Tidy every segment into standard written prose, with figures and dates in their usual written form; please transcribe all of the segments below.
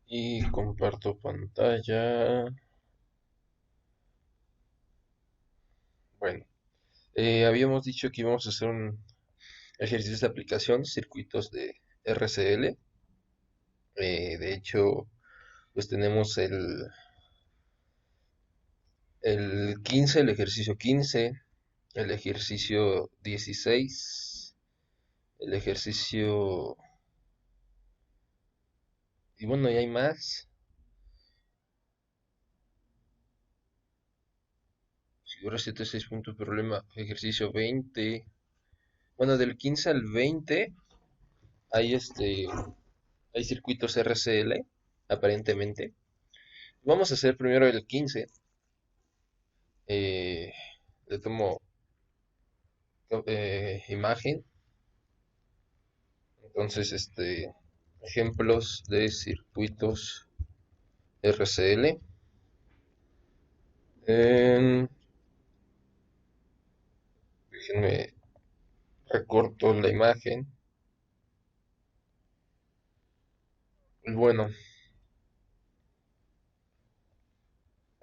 Y comparto pantalla. Bueno, habíamos dicho que íbamos a hacer un ejercicio de aplicación, circuitos de RCL. De hecho, pues tenemos el 15, el ejercicio 15, el ejercicio 16, el ejercicio... Y bueno, y hay más. Figura 7, 6 puntos, problema. Ejercicio 20. Bueno, del 15 al 20 hay hay circuitos RCL, aparentemente. Vamos a hacer primero el 15. eh, Le tomo imagen. Entonces, ejemplos de circuitos RCL. En- Déjenme recorto la imagen. Bueno,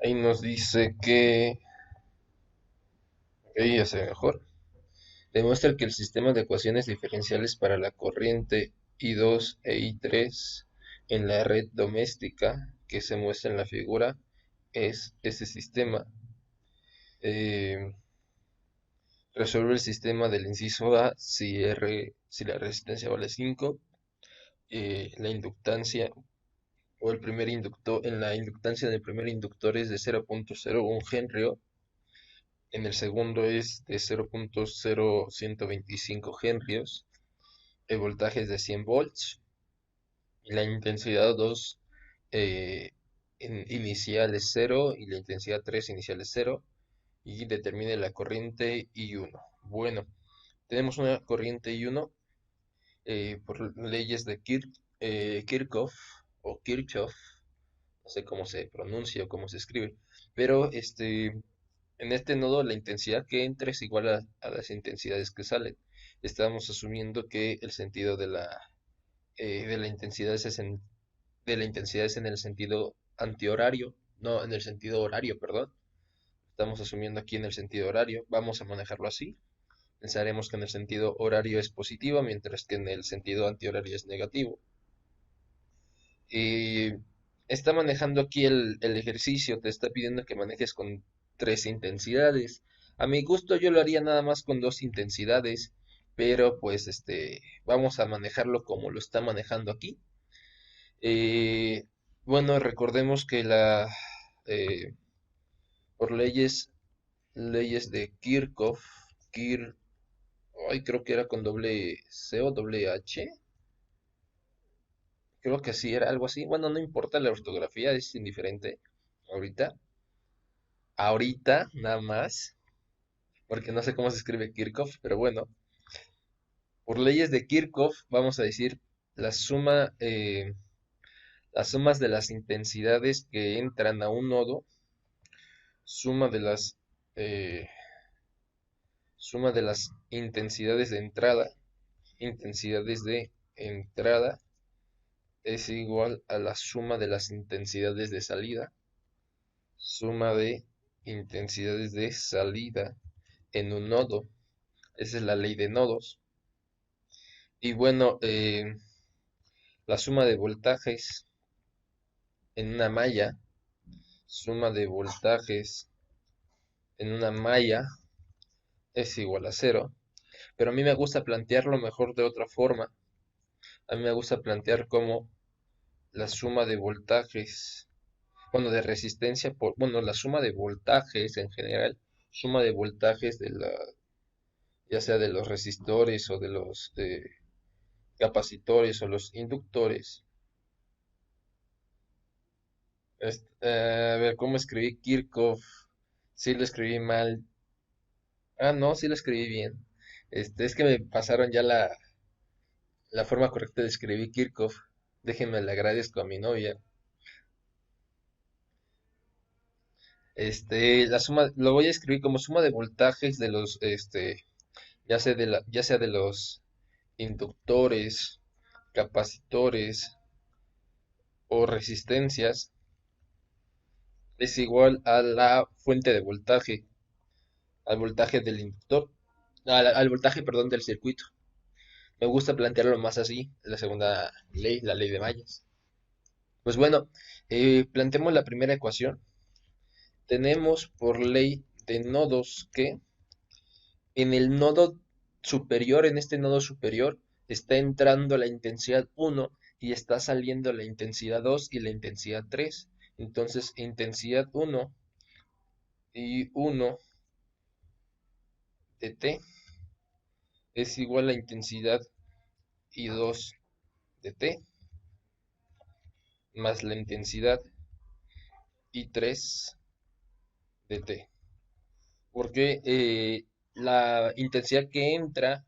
ahí nos dice que, ahí ya se ve mejor. Demuestra que el sistema de ecuaciones diferenciales para la corriente I2 e I3 en la red doméstica que se muestra en la figura es ese sistema. Eh, Resuelve el sistema del inciso A si la resistencia vale 5, la inductancia o el primer inductor, en la inductancia del primer inductor es de 0.01 Henry, en el segundo es de 0.0125 Henry, el voltaje es de 100 volts y la intensidad 2 eh, inicial es 0 y la intensidad 3 inicial es 0 y determine la corriente I1. Bueno, tenemos una corriente I1 por leyes de Kirchhoff o Kirchhoff, no sé cómo se pronuncia o cómo se escribe, pero en este nodo la intensidad que entra es igual a las intensidades que salen. Estamos asumiendo que el sentido de la intensidad de la intensidad es en el sentido antihorario, no en el sentido horario, perdón. Estamos asumiendo aquí en el sentido horario, vamos a manejarlo así. Pensaremos que en el sentido horario es positivo, mientras que en el sentido antihorario es negativo. Y está manejando aquí el ejercicio, te está pidiendo que manejes con tres intensidades. A mi gusto yo lo haría nada más con dos intensidades, pero pues vamos a manejarlo como lo está manejando aquí. Eh, bueno, recordemos que eh, por leyes de Kirchhoff, Kir, ay, creo que era con doble C o doble H, creo que sí era algo así. Bueno, no importa la ortografía, es indiferente ahorita. Ahorita, nada más, porque no sé cómo se escribe Kirchhoff, pero bueno, por leyes de Kirchhoff, vamos a decir la suma, las sumas de las intensidades que entran a un nodo, suma de las, eh, suma de las intensidades de entrada es igual a la suma de las intensidades de salida, suma de intensidades de salida en un nodo. Esa es la ley de nodos. Y bueno, la suma de voltajes en una malla, suma de voltajes en una malla es igual a cero. Pero a mí me gusta plantearlo mejor de otra forma. A mí me gusta plantear como la suma de voltajes, bueno, de resistencia por, bueno, la suma de voltajes en general, suma de voltajes ya sea de los resistores o de los capacitores o los inductores. A ver, ¿cómo escribí Kirchhoff? Sí lo escribí mal. Ah, no, sí lo escribí bien. Es que me pasaron ya la forma correcta de escribir Kirchhoff. Déjenme le agradezco a mi novia. La suma, lo voy a escribir como suma de voltajes de los, ya sea de los inductores, capacitores o resistencias es igual a la fuente de voltaje, al voltaje del inductor, al voltaje, perdón, del circuito. Me gusta plantearlo más así, la segunda ley, la ley de Mayas. Pues bueno, planteemos la primera ecuación. Tenemos por ley de nodos que en el nodo superior, en este nodo superior, está entrando la intensidad 1 y está saliendo la intensidad 2 y la intensidad 3. Entonces, intensidad 1 y 1 de T es igual a intensidad y 2 de T más la intensidad y 3 de T. Porque la intensidad que entra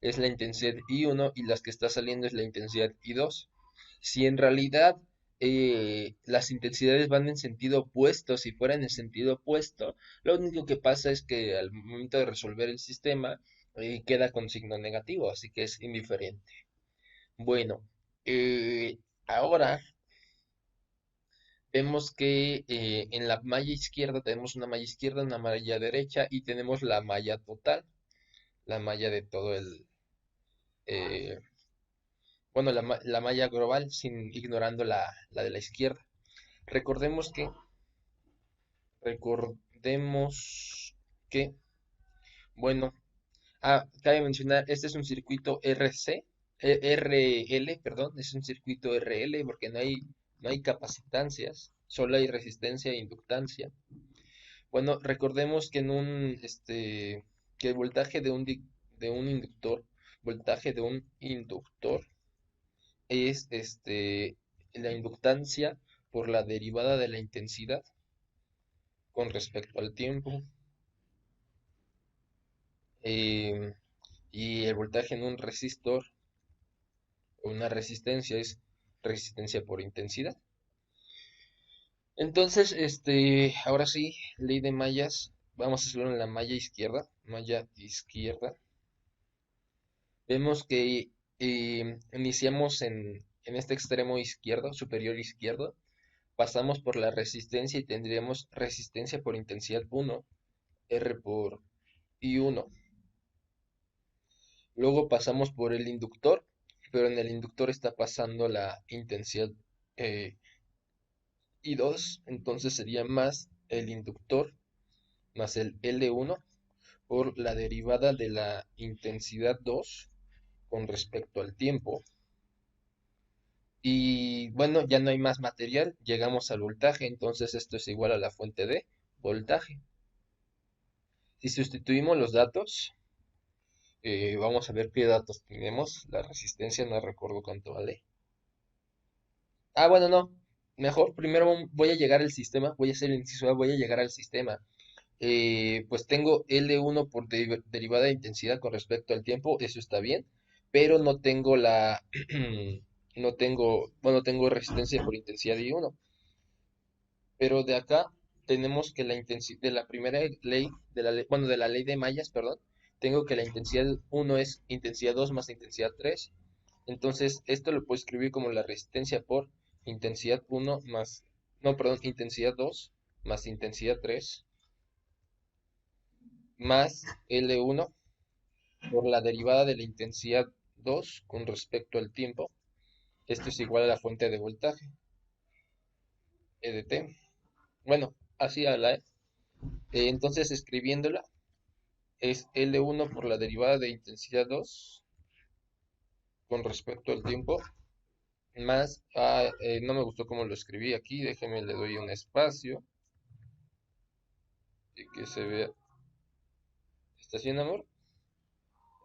es la intensidad I1 y las que está saliendo es la intensidad I2. Si en realidad las intensidades van en sentido opuesto, si fueran en sentido opuesto, lo único que pasa es que al momento de resolver el sistema queda con signo negativo, así que es indiferente. Bueno, ahora vemos que en la malla izquierda tenemos una malla izquierda, una malla derecha y tenemos la malla total, la malla de todo el, eh, bueno, la malla global, sin ignorando la de la izquierda. Recordemos que, recordemos que, bueno, cabe mencionar, este es un circuito RL, perdón, es un circuito RL porque no hay capacitancias, solo hay resistencia e inductancia. Bueno, recordemos que que el voltaje de un inductor, voltaje de un inductor es la inductancia por la derivada de la intensidad con respecto al tiempo. em, y el voltaje en un resistor o una resistencia es resistencia por intensidad. Entonces, ahora sí, ley de mallas, vamos a hacerlo en la malla izquierda, malla izquierda. Vemos que iniciamos en este extremo izquierdo, superior izquierdo, pasamos por la resistencia y tendríamos resistencia por intensidad 1, R por I1. Luego pasamos por el inductor, pero en el inductor está pasando la intensidad eh, I2, entonces sería más el inductor más el L1 por la derivada de la intensidad 2 con respecto al tiempo. Y bueno, ya no hay más material, llegamos al voltaje, entonces esto es igual a la fuente de voltaje. Si sustituimos los datos, vamos a ver qué datos tenemos. La resistencia no recuerdo cuánto vale. Bueno, no. Mejor, primero voy a llegar al sistema, voy a hacer el inciso A, voy a llegar al sistema. Pues tengo L1 por derivada de intensidad con respecto al tiempo, eso está bien, pero no tengo no tengo, bueno, tengo resistencia por intensidad I1. Pero de acá tenemos que la intensidad de la primera ley, bueno, de la ley de mallas, perdón, tengo que la intensidad 1 es intensidad 2 más intensidad 3. Entonces, esto lo puedo escribir como la resistencia por intensidad 1 más, no, perdón, intensidad 2 más intensidad 3 más L1 por la derivada de la intensidad 2 con respecto al tiempo. Esto es igual a la fuente de voltaje, E de T. Bueno, así a la E. Entonces, escribiéndola, es L1 por la derivada de intensidad 2 con respecto al tiempo, más, no me gustó cómo lo escribí aquí, déjeme, le doy un espacio y que se vea. ¿Está haciendo, amor?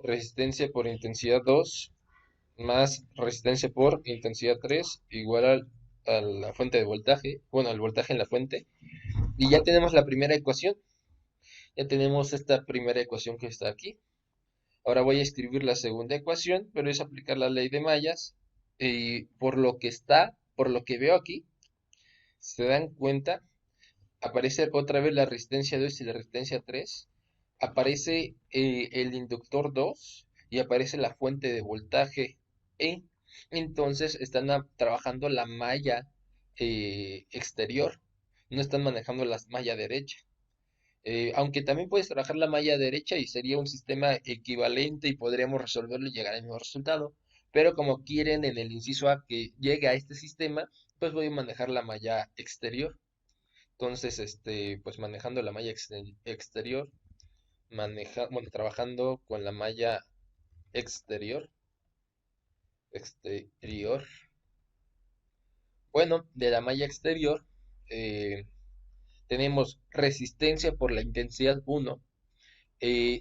Resistencia por intensidad 2 más resistencia por intensidad 3 igual a la fuente de voltaje, bueno, al voltaje en la fuente. Y ya tenemos la primera ecuación, ya tenemos esta primera ecuación que está aquí. Ahora voy a escribir la segunda ecuación, pero es aplicar la ley de mallas. Y por lo que veo aquí, se dan cuenta, aparece otra vez la resistencia 2 y la resistencia 3. Aparece el inductor 2 y aparece la fuente de voltaje E. Entonces están trabajando la malla exterior, no están manejando la malla derecha. Aunque también puedes trabajar la malla derecha y sería un sistema equivalente y podríamos resolverlo y llegar al mismo resultado. Pero como quieren en el inciso A que llegue a este sistema, pues voy a manejar la malla exterior. Entonces, pues manejando la malla exterior, bueno, trabajando con la malla exterior, exterior. Bueno, de la malla exterior eh, tenemos resistencia por la intensidad 1.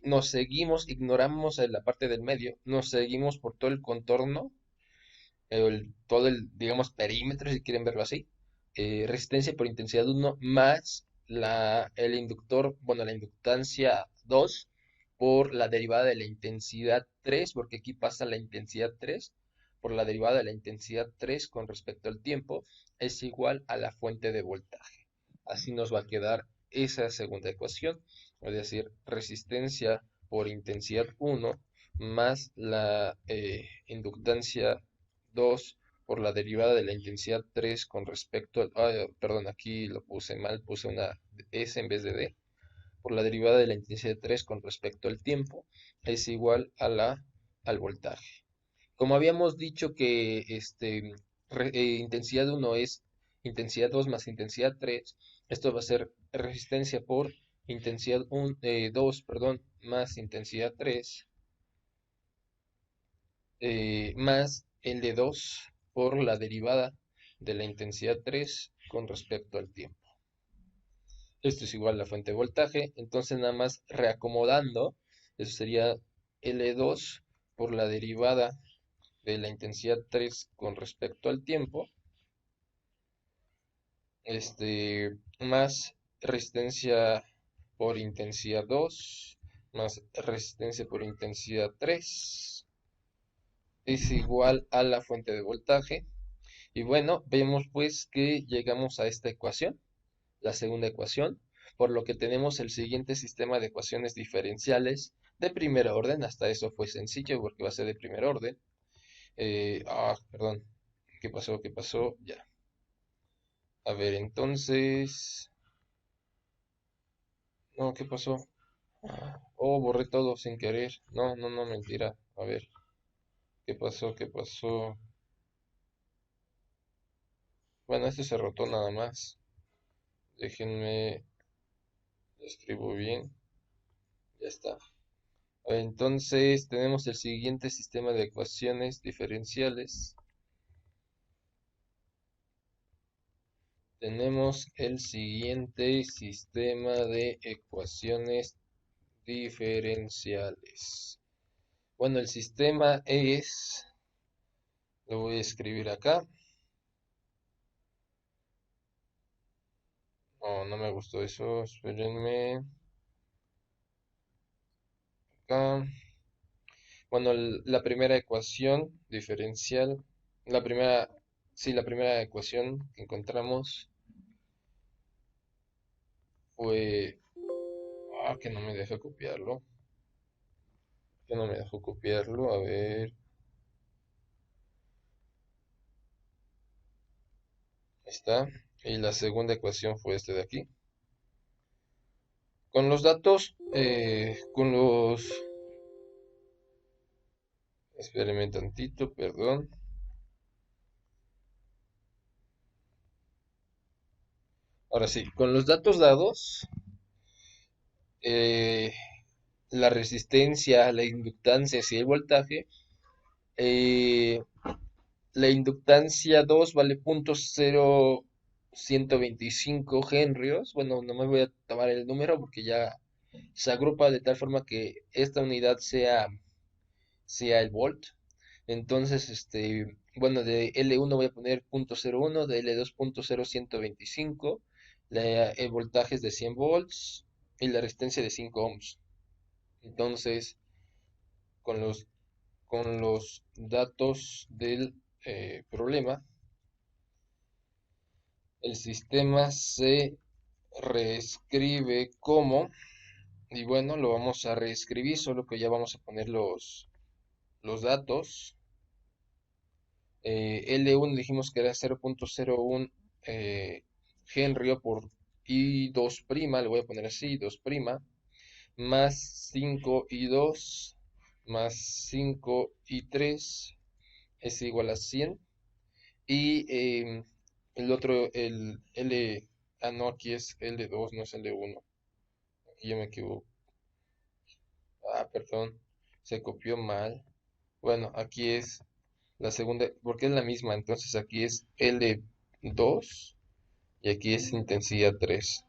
Nos seguimos, ignoramos la parte del medio, nos seguimos por todo el contorno, todo el, digamos, perímetro, si quieren verlo así. Resistencia por intensidad 1 más el inductor, bueno, la inductancia 2 por la derivada de la intensidad 3, porque aquí pasa la intensidad 3, por la derivada de la intensidad 3 con respecto al tiempo, es igual a la fuente de voltaje. Así nos va a quedar esa segunda ecuación, es decir, resistencia por intensidad 1 más la inductancia 2 por la derivada de la intensidad 3 con respecto al... perdón, aquí lo puse mal, puse una S en vez de D. Por la derivada de la intensidad 3 con respecto al tiempo es igual a al voltaje. Como habíamos dicho que intensidad 1 es intensidad 2 más intensidad 3, esto va a ser resistencia por intensidad 2, perdón, más intensidad 3 más el de 2 por la derivada de la intensidad 3 con respecto al tiempo. Esto es igual a la fuente de voltaje, entonces nada más reacomodando, eso sería L2 por la derivada de la intensidad 3 con respecto al tiempo, más resistencia por intensidad 2, más resistencia por intensidad 3, es igual a la fuente de voltaje. Y bueno, vemos pues que llegamos a esta ecuación, la segunda ecuación, por lo que tenemos el siguiente sistema de ecuaciones diferenciales de primer orden. Hasta eso fue sencillo porque va a ser de primer orden. Perdón, ¿qué pasó? ¿Qué pasó? Ya. A ver, entonces... No, ¿qué pasó? Oh, borré todo sin querer. No, no, no, mentira. A ver, ¿qué pasó? ¿Qué pasó? Bueno, este se rotó nada más. Déjenme, escribo bien. Ya está. Entonces tenemos el siguiente sistema de ecuaciones diferenciales. Tenemos el siguiente sistema de ecuaciones diferenciales. Bueno, el sistema es, lo voy a escribir acá. No, no me gustó eso, espérenme. Acá. Bueno, la primera ecuación diferencial, la primera, sí, la primera ecuación que encontramos fue, que no me deja copiarlo, que no me dejó copiarlo, a ver, ahí está, y la segunda ecuación fue este de aquí. Con los datos, espérenme tantito, perdón. Ahora sí, con los datos dados, eh, la resistencia, la inductancia y el voltaje, eh, la inductancia 2 vale 0.0125 henrios. Bueno, no me voy a tomar el número porque ya se agrupa de tal forma que esta unidad sea el volt. Entonces, bueno, de L1 voy a poner 0.01, de L2 0.0125, el voltaje es de 100 volts y la resistencia de 5 ohms. Entonces, con los datos del problema, el sistema se reescribe como, y bueno, lo vamos a reescribir, solo que ya vamos a poner los datos. L1 dijimos que era 0.01 Henry por I2', le voy a poner así, 2', más 5 I2 más 5 I3 es igual a 100. Y el otro, el L, no, aquí es L2, no es L1. Aquí yo me equivoco. Perdón, se copió mal. Bueno, aquí es la segunda, porque es la misma, entonces aquí es L2 y aquí es intensidad 3.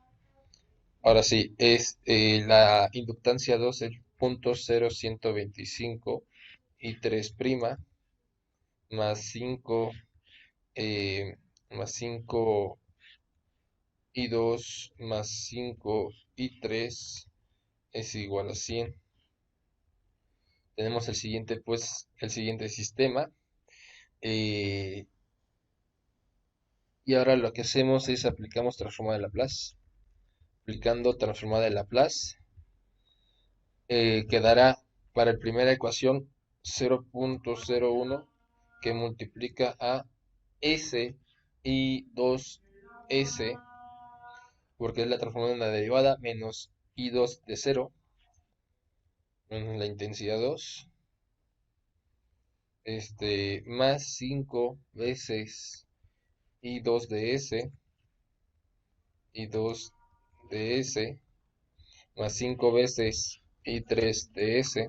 Ahora sí, es la inductancia 2, el punto 0,125 y 3' más 5 más 5 y 2 más 5 y 3 es igual a 100. Tenemos el siguiente, pues, el siguiente sistema. eh, y ahora lo que hacemos es aplicamos transformada de Laplace. Aplicando transformada de Laplace, quedará para la primera ecuación 0.01 que multiplica a S y 2S, porque es la transformada en la derivada, menos I2 de 0, menos la intensidad 2, más 5 veces I2 de S, I2 de S, más 5 veces I3 de S,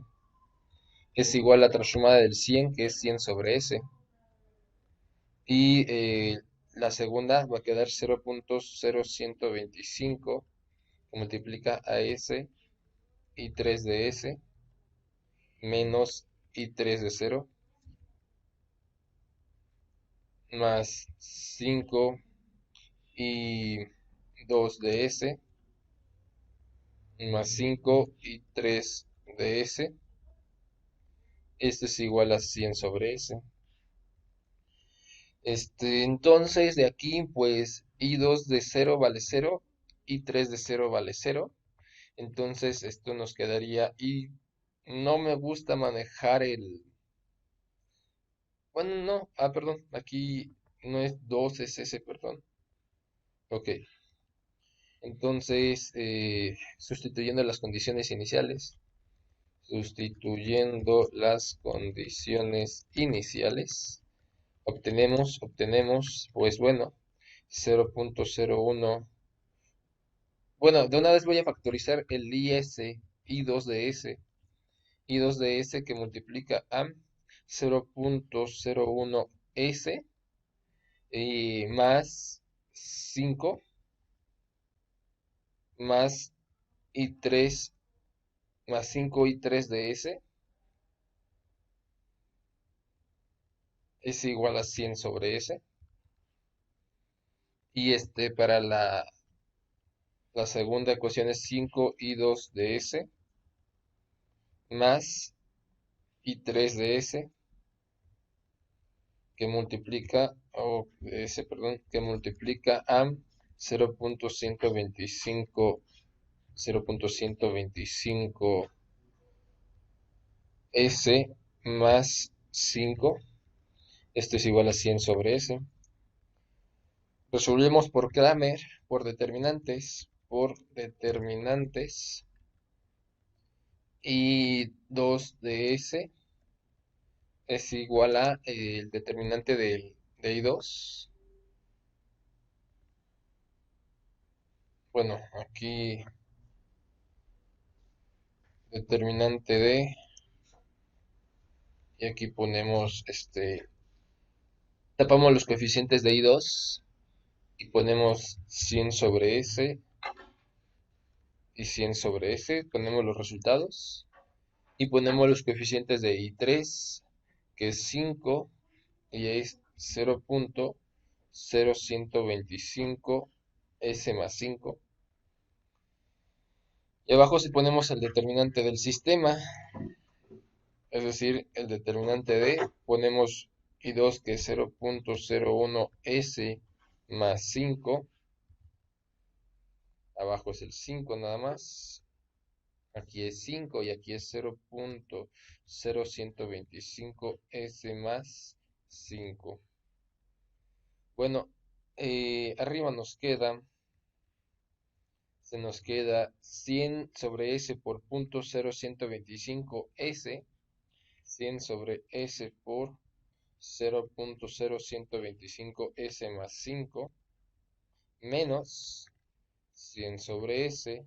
es igual a la transformada del 100, que es 100 sobre S. Y la segunda va a quedar 0.0125, que multiplica a S y 3 de S, menos y 3 de 0, más 5 y 2 de S, más 5 y 3 de S. Esto es igual a 100 sobre S. Entonces, de aquí, pues, I2 de 0 vale 0, y 3 de 0 vale 0. Entonces, esto nos quedaría, y no me gusta manejar el... Bueno, no, perdón, aquí no es 2, es S, perdón. Ok, entonces, sustituyendo las condiciones iniciales, obtenemos, pues bueno, 0.01. Bueno, de una vez voy a factorizar el I2 de S, I2 de S que multiplica a 0.01S y más 5 más I3 más 5 I3 de S es igual a 100 sobre S. Y para la segunda ecuación es 5 I2 de S más I3 de S que multiplica, perdón, que multiplica a 0.125 S más 5. Esto es igual a 100 sobre S. Resolvemos por Kramer, por determinantes, y 2 de S es igual a el determinante de I2. Bueno, aquí determinante de, y aquí ponemos, tapamos los coeficientes de I2 y ponemos 100 sobre S y 100 sobre S, ponemos los resultados y ponemos los coeficientes de I3, que es 5 y es 0.0125 S más 5. Y abajo si ponemos el determinante del sistema, es decir, el determinante de, ponemos I2 que es 0.01 S más 5, abajo es el 5 nada más, aquí es 5 y aquí es 0.0125 S más 5. Bueno, arriba se nos queda 100 sobre S por punto 0,125 S, 100 sobre S por 0,0125 S más 5, menos 100 sobre S,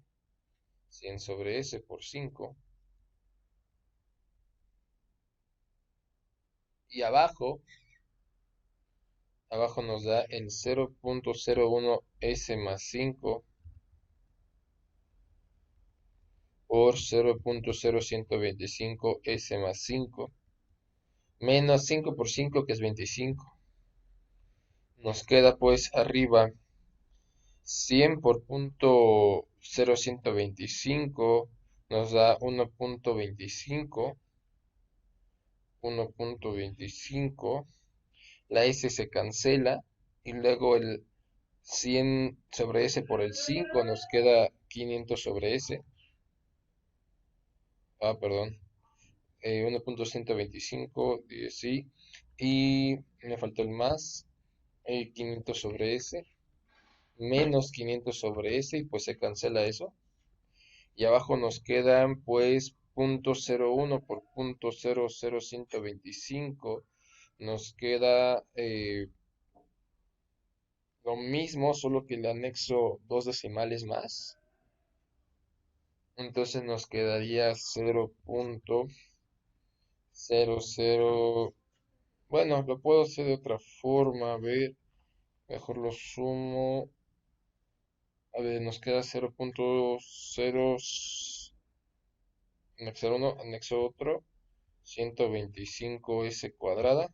100 sobre S por 5, y abajo nos da el 0,01 S más 5 por 0,0125 S más 5, menos 5 por 5 que es 25. Nos queda pues arriba 100 por punto 0,125 nos da 1,25, 1,25. La S se cancela y luego el 100 sobre S por el 5 nos queda 500 sobre S. Perdón. 1,125, sí. Y me faltó el más. 500 sobre S. Menos 500 sobre S. Y pues se cancela eso. Y abajo nos quedan pues .01 por .00125. Nos queda lo mismo, solo que le anexo dos decimales más. Entonces nos quedaría 0,00. Bueno, lo puedo hacer de otra forma. A ver, mejor lo sumo. A ver, nos queda 0,0. Anexar uno, anexo otro. 125 S cuadrada.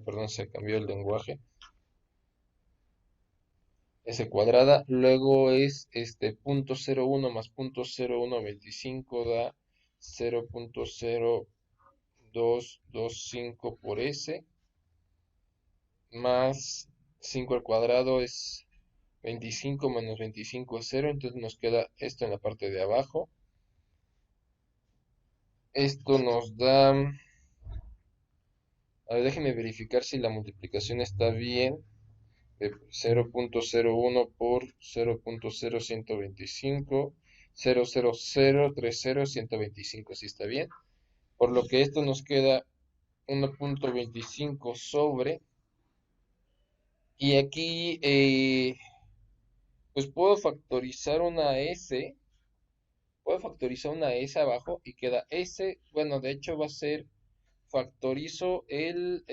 Perdón, se cambió el lenguaje. S cuadrada. Luego es .01 más .0125 da 0,0225 por S. Más 5 al cuadrado es 25 menos 25 es 0. Entonces nos queda esto en la parte de abajo. Esto nos da... A ver, déjenme verificar si la multiplicación está bien. De 0,01 por 0,0125, 0,0030, si está bien. Por lo que esto nos queda 1,25 sobre. Y aquí, pues puedo factorizar una S. Puedo factorizar una S abajo y queda S. Bueno, de hecho va a ser, factorizo el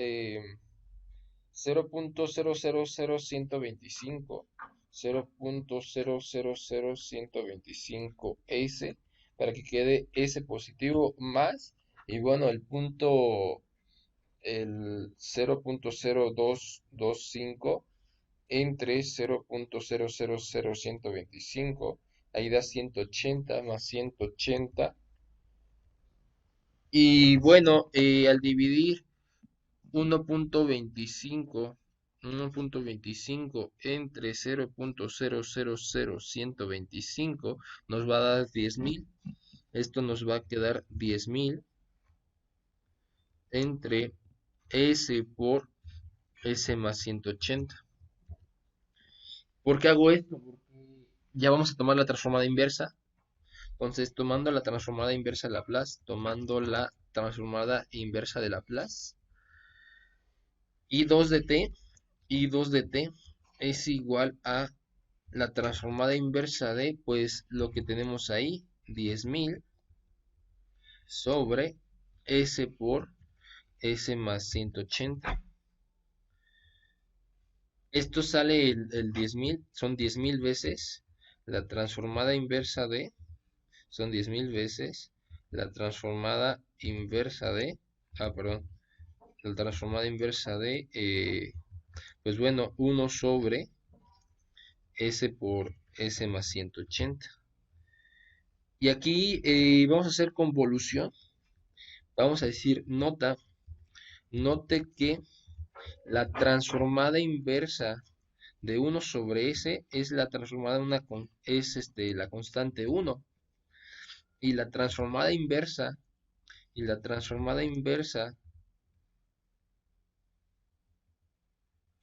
0,000125, 0,000125 S para que quede S positivo más, y bueno, el 0,0225 entre 0,000125, ahí da 180 más 180. Y bueno, al dividir 1,25 1,25 entre 0,000125 nos va a dar 10.000. Esto nos va a quedar 10.000 entre S por S más 180. ¿Por qué hago esto? Porque ya vamos a tomar la transformada inversa. Entonces, tomando la transformada inversa de Laplace, tomando la transformada inversa de Laplace, y 2 de t, y 2 de t es igual a la transformada inversa de, pues, lo que tenemos ahí, 10.000 sobre S por S más 180. Esto sale el 10.000, son 10.000 veces la transformada inversa de, son 10.000 veces la transformada inversa de, perdón, la transformada inversa de, pues bueno, 1 sobre S por S más 180. Y aquí vamos a hacer convolución. Vamos a decir note que la transformada inversa de 1 sobre S es la transformada es la constante 1, y la transformada inversa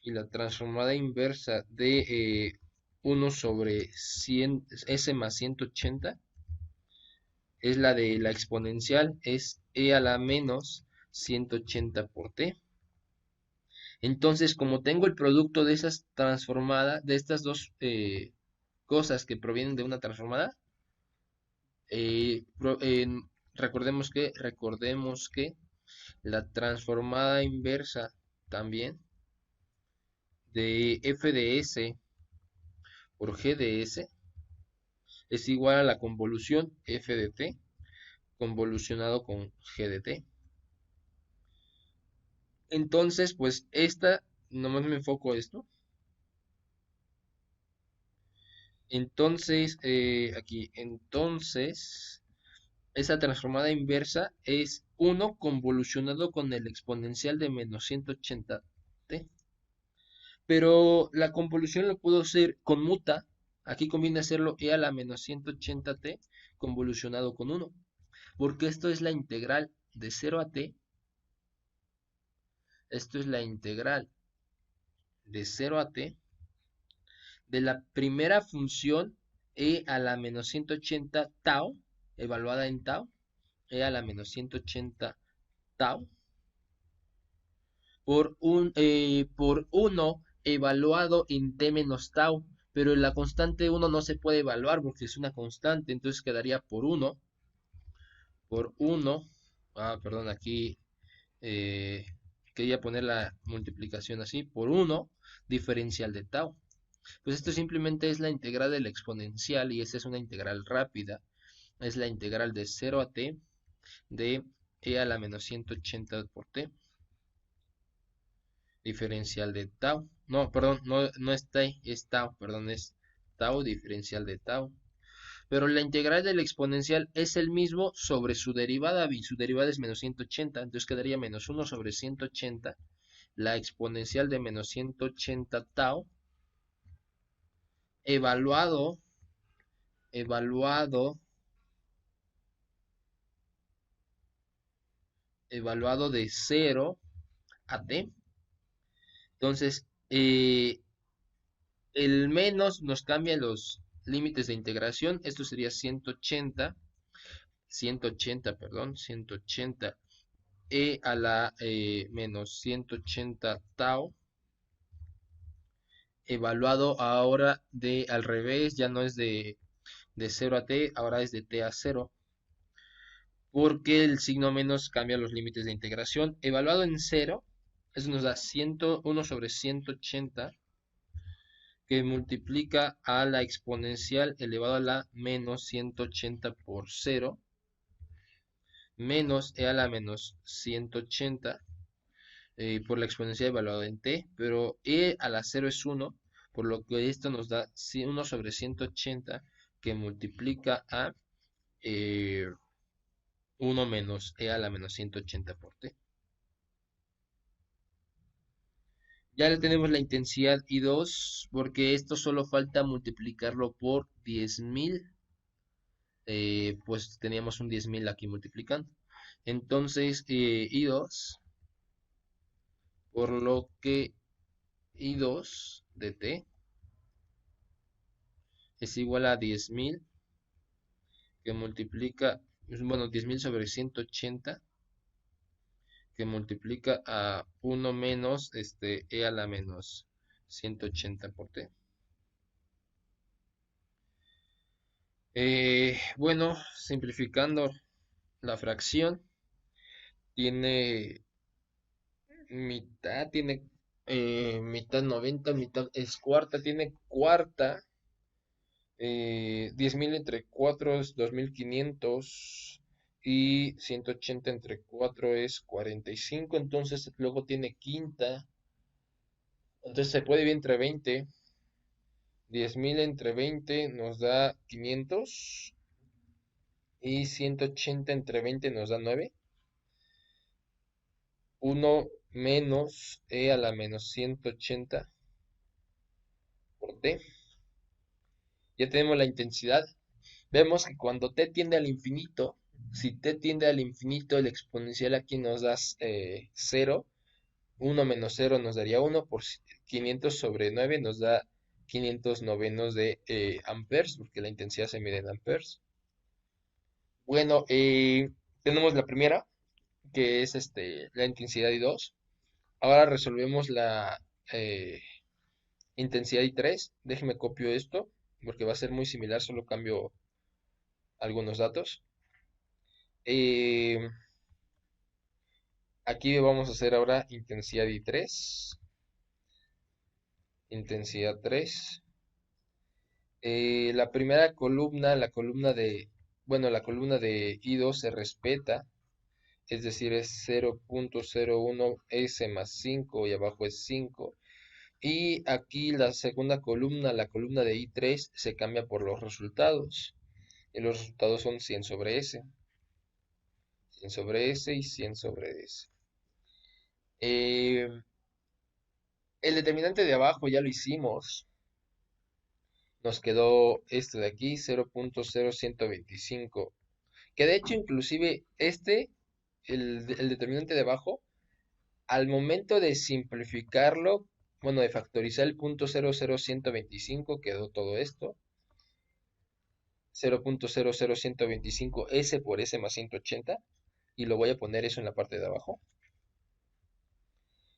y la transformada inversa de 1 sobre 100, s más 180 es la de la exponencial, es e a la menos 180 por t. Entonces, como tengo el producto de esas transformadas, de estas dos cosas que provienen de una transformada, recordemos que la transformada inversa también de f de s por g de s es igual a la convolución f de t convolucionado con g de t. Entonces, pues esta, nomás me enfoco esto. Entonces, entonces, esa transformada inversa es 1 convolucionado con el exponencial de menos 180t. Pero la convolución lo puedo hacer con muta. Aquí conviene hacerlo e a la menos 180t convolucionado con 1. Porque esto es la integral de 0 a t. Esto es la integral de 0 a t de la primera función e a la menos 180 tau, evaluada en tau, e a la menos 180 tau, por 1 evaluado en t menos tau, pero la constante 1 no se puede evaluar porque es una constante, entonces quedaría por 1, perdón, aquí eh, quería poner la multiplicación así, por 1 diferencial de tau. Pues esto simplemente es la integral de la exponencial y esa es una integral rápida. Es la integral de 0 a t de e a la menos 180 por t diferencial de tau. No, perdón, no es t, es tau, perdón, es tau diferencial de tau. Pero la integral de la exponencial es el mismo sobre su derivada y su derivada es menos 180, entonces quedaría menos 1 sobre 180, la exponencial de menos 180 tau, evaluado, evaluado, evaluado de 0 a t. Entonces, el menos nos cambia los límites de integración. Esto sería 180, perdón, 180 e a la menos 180 tau, evaluado ahora de al revés, ya no es de 0 a t, ahora es de t a 0, porque el signo menos cambia los límites de integración. Evaluado en 0, eso nos da 101 sobre 180 que multiplica a la exponencial elevado a la menos 180 por 0 menos e a la menos 180 por la exponencial evaluada en t, pero e a la 0 es 1, por lo que esto nos da 1 sobre 180 que multiplica a 1 menos e a la menos 180 por t. Ya le tenemos la intensidad I2 porque esto solo falta multiplicarlo por 10.000. Pues teníamos un 10.000 aquí multiplicando. Entonces, I2, por lo que I2 de T es igual a 10.000 que multiplica, bueno, 10.000 sobre 180 que multiplica a 1 menos E a la menos 180 por T. Bueno, simplificando la fracción, tiene mitad 90, mitad es cuarta, tiene cuarta. 10.000 entre 4 es 2.500 y 180 entre 4 es 45, entonces luego tiene quinta, entonces se puede dividir entre 20. 10.000 entre 20 nos da 500 y 180 entre 20 nos da 9. 1 menos e a la menos 180 por t. Ya tenemos la intensidad. Vemos que cuando t tiende al infinito, si t tiende al infinito, el exponencial aquí nos da 0. 1 menos 0 nos daría 1. 500 sobre 9 nos da 500 novenos de amperes, porque la intensidad se mide en amperes. Bueno, tenemos la primera, que es la intensidad I2. Ahora resolvemos la intensidad I3. Déjeme copio esto, porque va a ser muy similar, solo cambio algunos datos. Eh, Aquí vamos a hacer ahora intensidad I3, intensidad 3. La primera columna, la columna de I2 se respeta, es decir, es 0.01 S más 5 y abajo es 5. Y aquí la segunda columna, la columna de I3, se cambia por los resultados. Y los resultados son 100 sobre S, 100 sobre S y 100 sobre S. Eh, el determinante de abajo ya lo hicimos. Nos quedó este de aquí, 0.0125. Que de hecho, inclusive el determinante de abajo, al momento de simplificarlo, bueno, de factorizar el punto 0.00125, quedó todo esto. 0.00125 S por S más 180. Y lo voy a poner eso en la parte de abajo.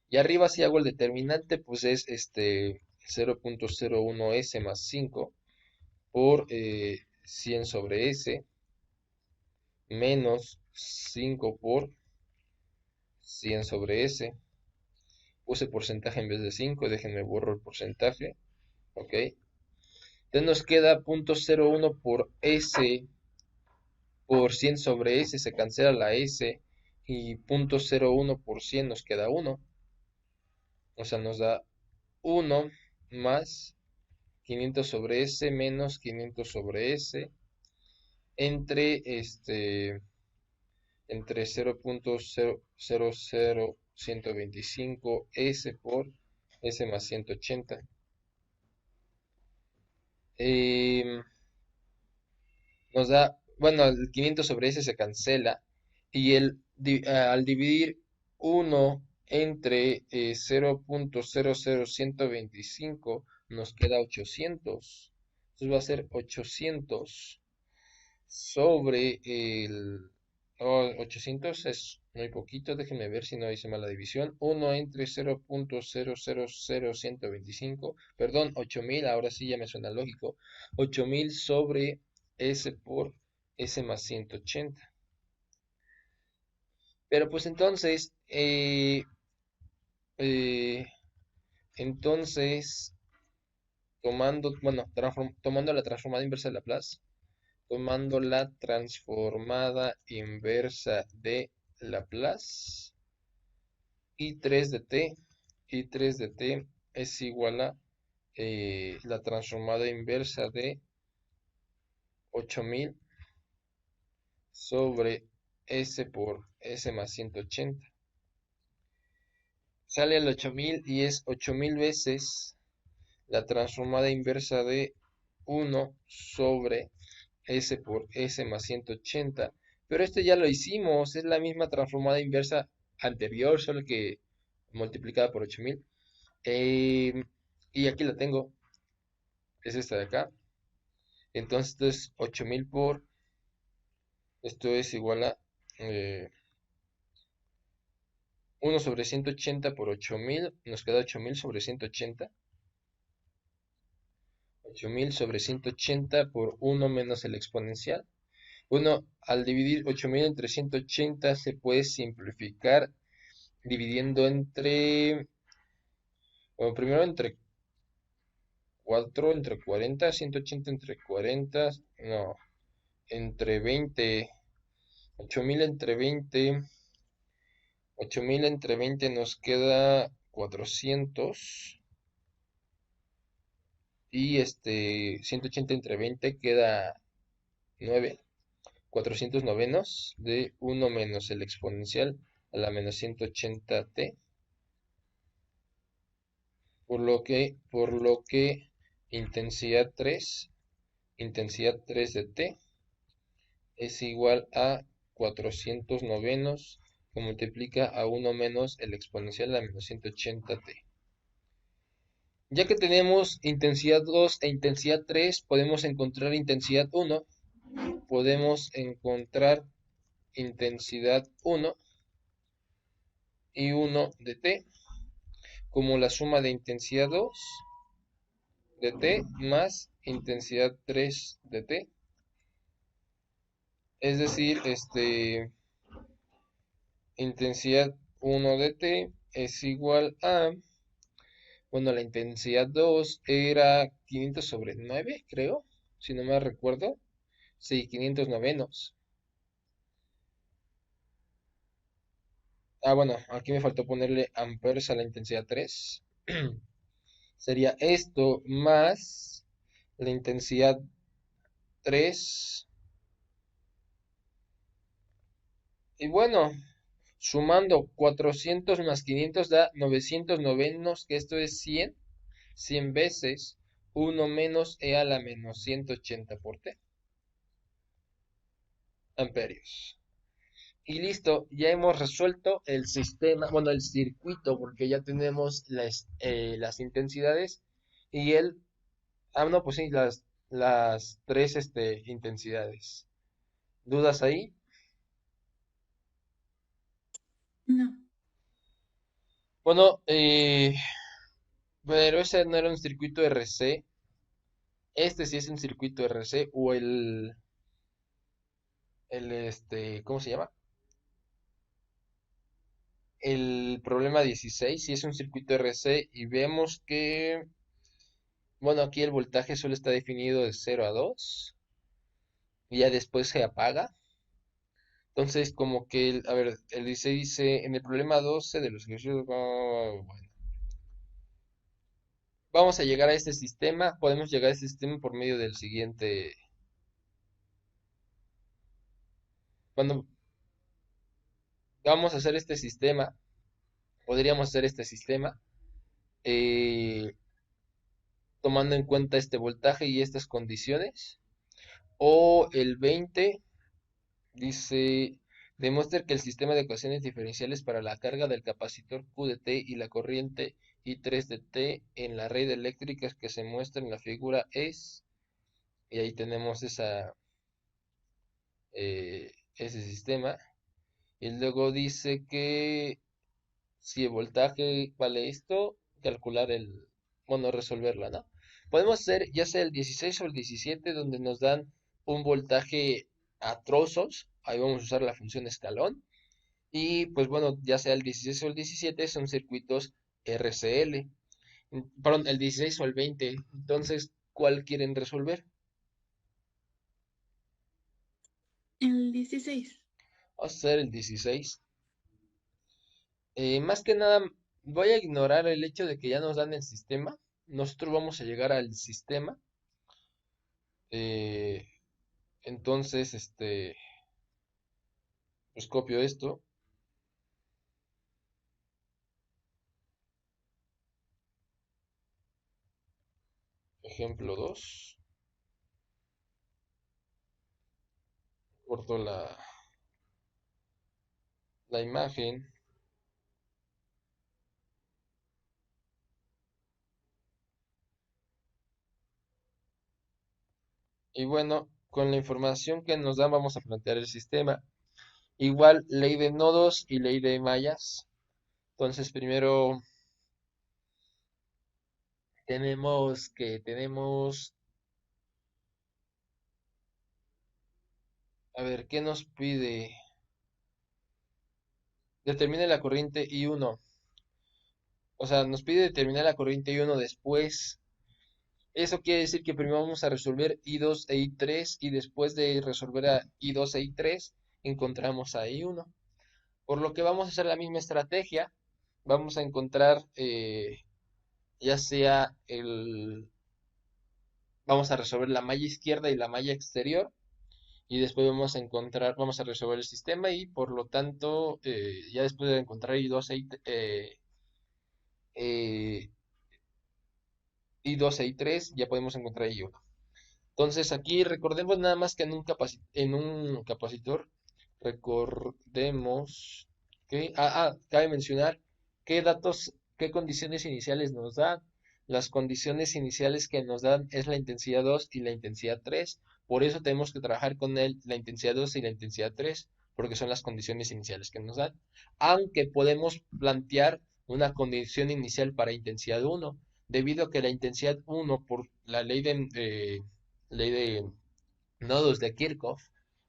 Y arriba si hago el determinante, pues es 0.01 S más 5 por 100 sobre S menos 5 por 100 sobre S. Puse porcentaje en vez de 5, déjenme borro el porcentaje. Ok. Entonces nos queda 0.01 por S por 100 sobre S, se cancela la S y 0.01 por 100 nos queda 1. O sea, nos da 1 más 500 sobre S menos 500 sobre S entre entre 0.00125 S por S más 180. Em, Nos da, bueno, el 500 sobre S se cancela y al dividir 1 entre 0.00125 nos queda 800. Entonces va a ser 800 sobre oh, 800 es muy poquito, déjenme ver si no hice mal la división. 1 entre 0.000125, perdón, 8000, ahora sí ya me suena lógico. 8000 sobre S por S más 180. Pero pues eh, entonces, tomando la transformada inversa de Laplace, tomando la transformada inversa de Laplace, I3 de t, I3 de t es igual a la transformada inversa de 8000 sobre S por S más 180. Sale al 8000 y es 8000 veces la transformada inversa de 1 sobre S por S más 180. Pero este ya lo hicimos, es la misma transformada inversa anterior, solo que multiplicada por 8000. Y aquí la tengo, es esta de acá. Entonces esto es 8000 por, esto es igual a 1 sobre 180 por 8000, nos queda 8000 sobre 180. 8000 sobre 180 por 1 menos el exponencial. Bueno, al dividir 8000 entre 180 se puede simplificar dividiendo bueno, primero entre 4, entre 40, 180 entre 40, no, entre 20, 8000 entre 20, 8000 entre 20 nos queda 400 y 180 entre 20 queda 9, 400 novenos de 1 menos el exponencial a la menos 180t, por lo que intensidad 3 de t es igual a 400 novenos que multiplica a 1 menos el exponencial a menos 180t. Ya que tenemos intensidad 2 e intensidad 3, podemos encontrar intensidad 1, podemos encontrar intensidad 1 y 1 de T como la suma de intensidad 2 de T más intensidad 3 de T. Es decir, intensidad 1 de T es igual a, bueno, la intensidad 2 era 500 sobre 9, creo, si no me recuerdo. Sí, 500 novenos. Ah, bueno, aquí me faltó ponerle amperes a la intensidad 3. Sería esto más la intensidad 3. Y bueno, sumando 400 más 500 da 900 novenos, que esto es 100 veces 1 menos e a la menos 180 por T, amperios. Y listo, ya hemos resuelto el sistema, bueno, el circuito, porque ya tenemos las intensidades y el, no, pues sí, las tres intensidades. ¿Dudas ahí? No. Bueno, pero ese no era un circuito RC. Este sí es un circuito RC o ¿cómo se llama? El problema 16 sí es un circuito RC y vemos que, bueno, aquí el voltaje solo está definido de 0 a 2 y ya después se apaga. Entonces, como que, a ver, el 16 dice, en el problema 12 de los ejercicios, bueno, vamos a llegar a este sistema, podemos llegar a este sistema por medio del siguiente, cuando vamos a hacer este sistema, podríamos hacer este sistema, eh, tomando en cuenta este voltaje y estas condiciones, o el 20 dice, demuestra que el sistema de ecuaciones diferenciales para la carga del capacitor Q de T y la corriente I3 de T en la red eléctrica que se muestra en la figura es, y ahí tenemos ese sistema, y luego dice que si el voltaje vale esto, calcular bueno, resolverla, ¿no? Podemos hacer ya sea el 16 o el 17 donde nos dan un voltaje a trozos, ahí vamos a usar la función escalón, y pues bueno, ya sea el 16 o el 17 son circuitos RCL. Perdón, el 16 o el 20. Entonces, ¿cuál quieren resolver? El 16. Vamos a hacer el 16. Más que nada, voy a ignorar el hecho de que ya nos dan el sistema. Nosotros vamos a llegar al sistema. eh, entonces, pues copio esto. Ejemplo 2. Corto la imagen. Y bueno, con la información que nos dan vamos a plantear el sistema. Igual ley de nodos y ley de mallas. Entonces primero tenemos, a ver, ¿qué nos pide? Determine la corriente I1. O sea, nos pide determinar la corriente I1 después. Eso quiere decir que primero vamos a resolver I2 e I3 y después de resolver a I2 e I3 encontramos a I1. Por lo que vamos a hacer la misma estrategia. Vamos a encontrar ya sea vamos a resolver la malla izquierda y la malla exterior y después vamos a resolver el sistema y por lo tanto, ya después de encontrar I2 eh, I2 e I3, ya podemos encontrar I1. Entonces aquí recordemos nada más que en un capacitor, recordemos que, cabe mencionar qué datos, qué condiciones iniciales nos da. Las condiciones iniciales que nos dan es la intensidad 2 y la intensidad 3. Por eso tenemos que trabajar con la intensidad 2 y la intensidad 3, porque son las condiciones iniciales que nos dan. Aunque podemos plantear una condición inicial para intensidad 1, debido a que la intensidad 1, por la ley de nodos de Kirchhoff,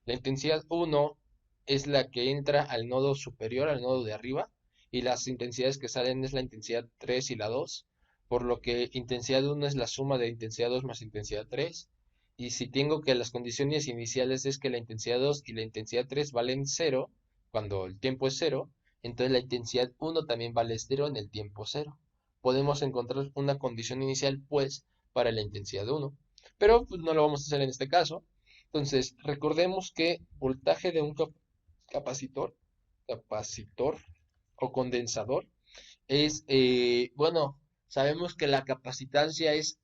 la intensidad 1 es la que entra al nodo superior, al nodo de arriba, y las intensidades que salen es la intensidad 3 y la 2, por lo que intensidad 1 es la suma de intensidad 2 más intensidad 3, y si tengo que las condiciones iniciales es que la intensidad 2 y la intensidad 3 valen 0, cuando el tiempo es 0, entonces la intensidad 1 también vale 0 en el tiempo 0. Podemos encontrar una condición inicial, pues, para la intensidad 1, pero pues, no lo vamos a hacer en este caso. Entonces, recordemos que voltaje de un capacitor o condensador es, bueno, sabemos que la capacitancia es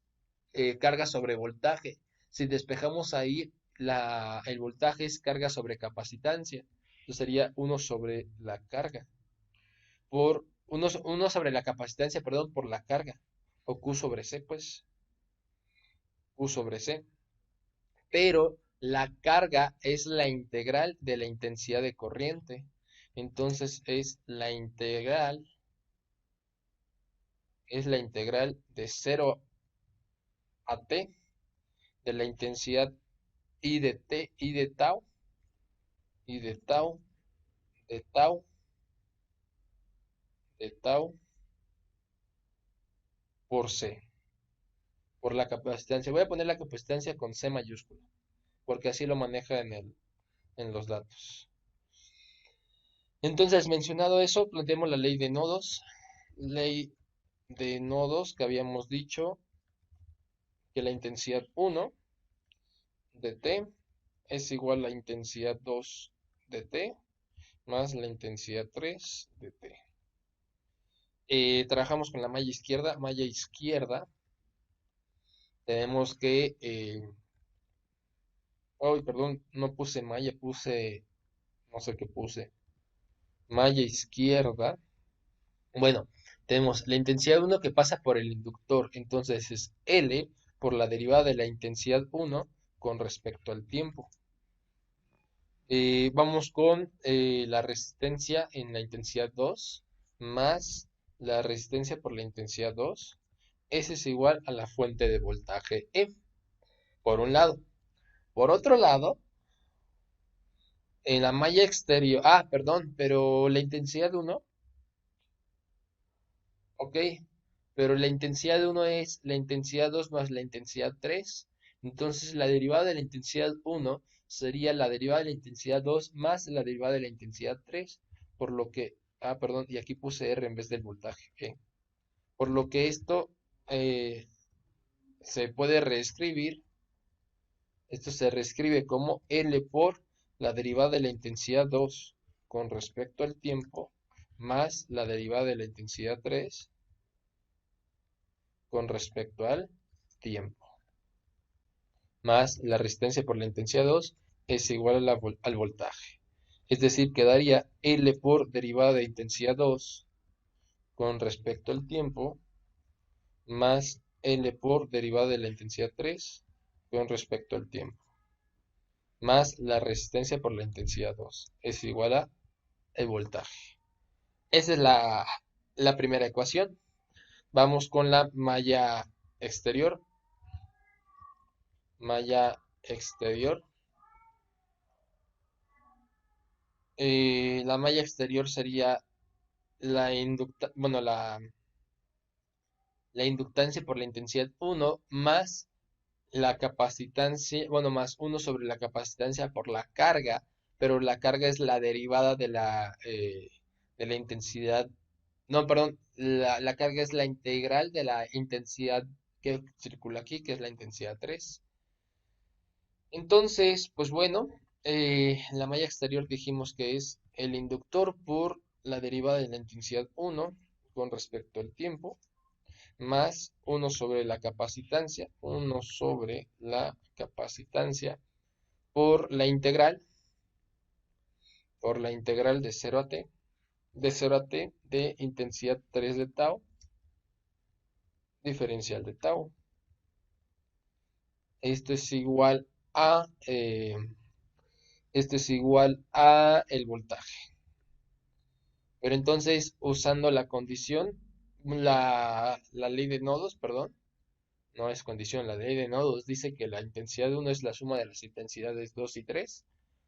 carga sobre voltaje. Si despejamos ahí, el voltaje es carga sobre capacitancia. Entonces sería uno sobre la carga, uno sobre la capacitancia, perdón, por la carga, o Q sobre C, pues, Q sobre C. Pero la carga es la integral de la intensidad de corriente. Entonces es la integral de 0 a t de la intensidad I de t, I de tau, I de tau, de tau, de tau por C, por la capacitancia. Voy a poner la capacitancia con C mayúscula, porque así lo maneja en los datos. Entonces, mencionado eso, planteemos la ley de nodos. Ley de nodos que habíamos dicho que la intensidad 1 de T es igual a la intensidad 2 de T más la intensidad 3 de T. Trabajamos con la malla izquierda. Malla izquierda, tenemos que... perdón, no puse malla, puse... No sé qué puse. Malla izquierda. Bueno, tenemos la intensidad 1 que pasa por el inductor. Entonces es L por la derivada de la intensidad 1 con respecto al tiempo. Vamos con la resistencia en la intensidad 2 más la resistencia por la intensidad 2. Ese es igual a la fuente de voltaje E, por un lado. Por otro lado, en la malla exterior, perdón, pero la intensidad 1, ok, pero la intensidad 1 es la intensidad 2 más la intensidad 3. Entonces la derivada de la intensidad 1 sería la derivada de la intensidad 2 más la derivada de la intensidad 3, por lo que, perdón, y aquí puse R en vez del voltaje, por lo que esto se puede reescribir, esto se reescribe como L por la derivada de la intensidad 2 con respecto al tiempo más la derivada de la intensidad 3 con respecto al tiempo, más la resistencia por la intensidad 2 es igual al voltaje. Es decir, quedaría L por derivada de intensidad 2 con respecto al tiempo, más L por derivada de la intensidad 3 con respecto al tiempo, más la resistencia por la intensidad 2 es igual a el voltaje. Esa es la primera ecuación. Vamos con la malla exterior. Malla exterior. La malla exterior sería bueno, la inductancia por la intensidad 1 más la capacitancia, bueno, más 1 sobre la capacitancia por la carga, pero la carga es la derivada de la intensidad, no, perdón, la carga es la integral de la intensidad que circula aquí, que es la intensidad 3. Entonces, pues bueno, la malla exterior dijimos que es el inductor por la derivada de la intensidad 1 con respecto al tiempo, más 1 sobre la capacitancia, 1 sobre la capacitancia por la integral de 0 a t, de intensidad 3 de tau, diferencial de tau. Esto es igual a, esto es igual a el voltaje. Pero entonces, usando la condición, la ley de nodos, perdón, no es condición, la ley de nodos dice que la intensidad de uno es la suma de las intensidades 2 y 3,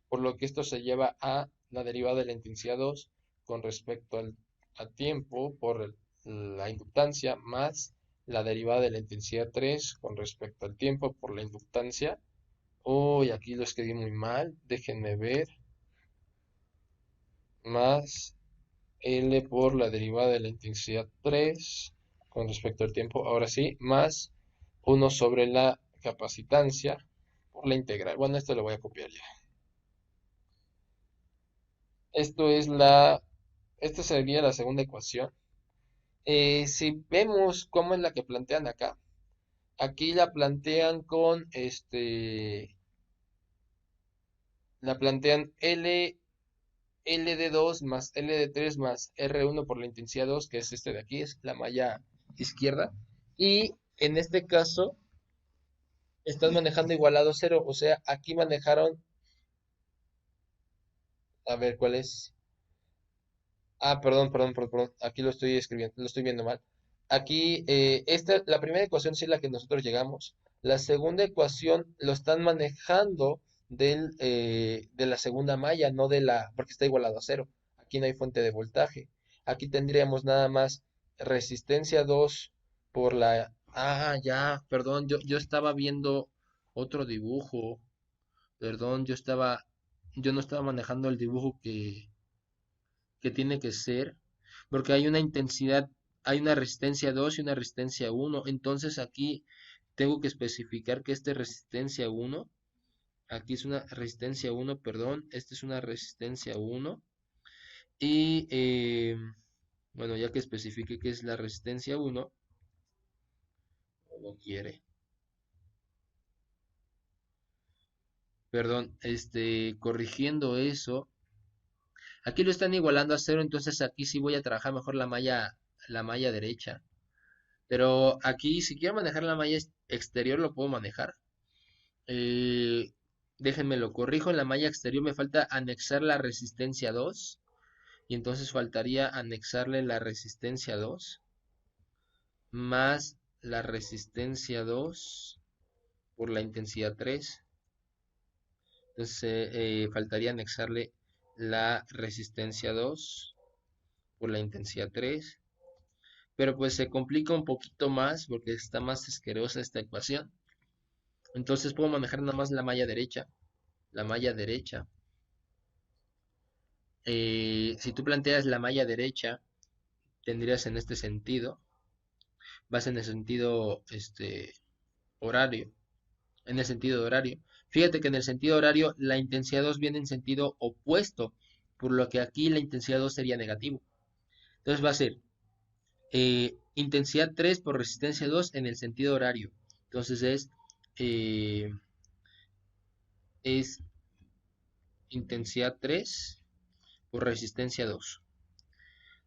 por lo que esto se lleva a la derivada de la intensidad 2 con respecto al tiempo por la inductancia más la derivada de la intensidad 3 con respecto al tiempo por la inductancia. Uy, aquí lo escribí muy mal, déjenme ver, más L por la derivada de la intensidad 3 con respecto al tiempo, ahora sí, más uno sobre la capacitancia por la integral. Bueno, esto lo voy a copiar ya. Esto es esta sería la segunda ecuación. Si vemos cómo es la que plantean acá, aquí la plantean con la plantean L de 2 más L de 3 más R1 por la intensidad 2 que es este de aquí, es la malla izquierda. Y en este caso, están manejando igualado cero, o sea, aquí manejaron, a ver cuál es. Ah, perdón, aquí lo estoy escribiendo, lo estoy viendo mal. Aquí, la primera ecuación sí es la que nosotros llegamos. La segunda ecuación lo están manejando de la segunda malla, no de porque está igualado a cero. Aquí no hay fuente de voltaje. Aquí tendríamos nada más resistencia 2 por ya, perdón, yo estaba viendo otro dibujo. Perdón, yo no estaba manejando el dibujo que tiene que ser, porque hay una intensidad, hay una resistencia 2 y una resistencia uno. Entonces aquí tengo que especificar que esta es resistencia uno. Aquí es una resistencia uno, perdón, esta es una resistencia uno. Y bueno, ya que especifique que es la resistencia uno, no quiere. Perdón, corrigiendo eso, aquí lo están igualando a cero, entonces aquí sí voy a trabajar mejor la malla derecha. Pero aquí, si quiero manejar la malla exterior, lo puedo manejar. Eh, Déjenme lo corrijo. En la malla exterior me falta anexar la resistencia 2. Y entonces faltaría anexarle la resistencia 2 más la resistencia 2 por la intensidad 3. Entonces faltaría anexarle la resistencia 2 por la intensidad 3. Pero pues se complica un poquito más porque está más asquerosa esta ecuación. Entonces puedo manejar nada más la malla derecha. La malla derecha. Si tú planteas la malla derecha, tendrías en este sentido, vas en el sentido horario, en el sentido de horario. Fíjate que en el sentido horario la intensidad 2 viene en sentido opuesto, por lo que aquí la intensidad 2 sería negativo. Entonces va a ser intensidad 3 por resistencia 2 en el sentido horario. Entonces eh, es intensidad 3 por resistencia 2.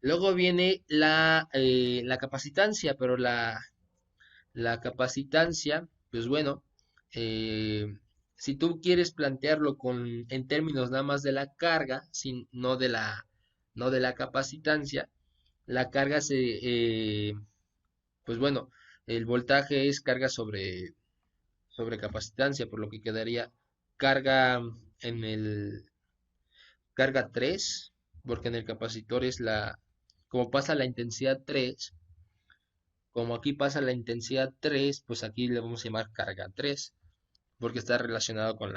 Luego viene la capacitancia, pero la capacitancia, pues bueno, eh, si tú quieres plantearlo en términos nada más de la carga, no de la capacitancia, la carga pues bueno, el voltaje es carga sobre capacitancia, por lo que quedaría carga en carga 3 porque en el capacitor como pasa la intensidad 3, como aquí pasa la intensidad 3 pues aquí le vamos a llamar carga 3 porque está relacionado con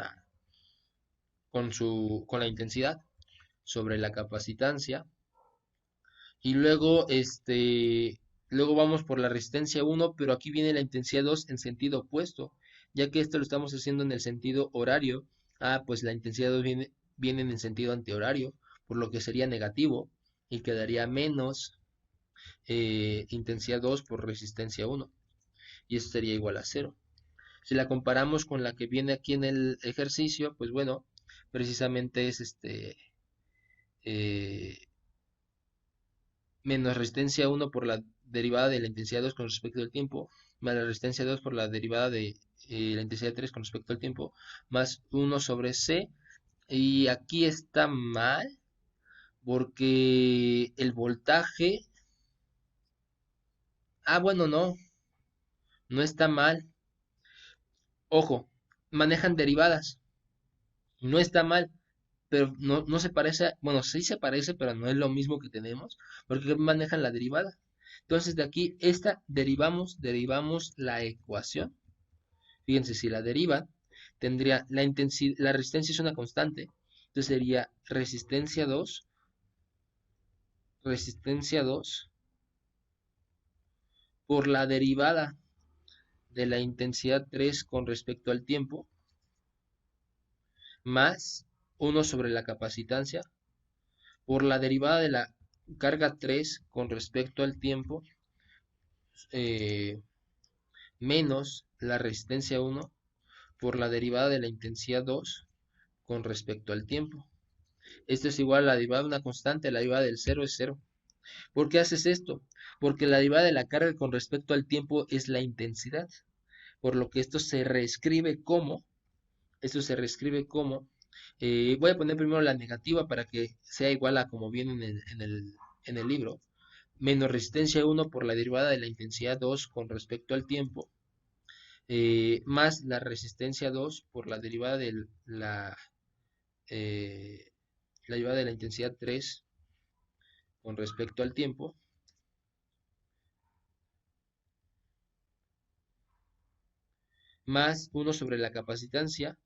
la intensidad sobre la capacitancia. Y luego, luego vamos por la resistencia 1 pero aquí viene la intensidad 2 en sentido opuesto, ya que esto lo estamos haciendo en el sentido horario. Pues la intensidad 2 viene en el sentido antihorario, por lo que sería negativo y quedaría menos intensidad 2 por resistencia 1 y eso sería igual a cero. Si la comparamos con la que viene aquí en el ejercicio, pues bueno, precisamente es eh, menos resistencia 1 por la derivada de la intensidad 2 con respecto al tiempo, más la resistencia 2 por la derivada de la intensidad 3 con respecto al tiempo, más uno sobre C. Y aquí está mal, porque el voltaje... Ah, bueno, no, no está mal. Ojo, manejan derivadas. No está mal, pero no se parece, bueno, sí se parece, pero no es lo mismo que tenemos, porque manejan la derivada. Entonces de aquí, esta derivamos la ecuación. Fíjense, si la derivan, tendría la intensidad, la resistencia es una constante, entonces sería resistencia 2 por la derivada de la intensidad 3 con respecto al tiempo, más uno sobre la capacitancia, por la derivada de la carga 3 con respecto al tiempo, eh, menos la resistencia 1 por la derivada de la intensidad 2 con respecto al tiempo. Esto es igual a la derivada de una constante, la derivada del cero es cero. ¿Por qué haces esto? Porque la derivada de la carga con respecto al tiempo es la intensidad, por lo que esto se reescribe como, voy a poner primero la negativa para que sea igual a como viene en el libro, menos resistencia 1 por la derivada de la intensidad 2 con respecto al tiempo, más la resistencia 2 por la derivada de eh, la derivada de la intensidad 3 con respecto al tiempo, más uno sobre la capacitancia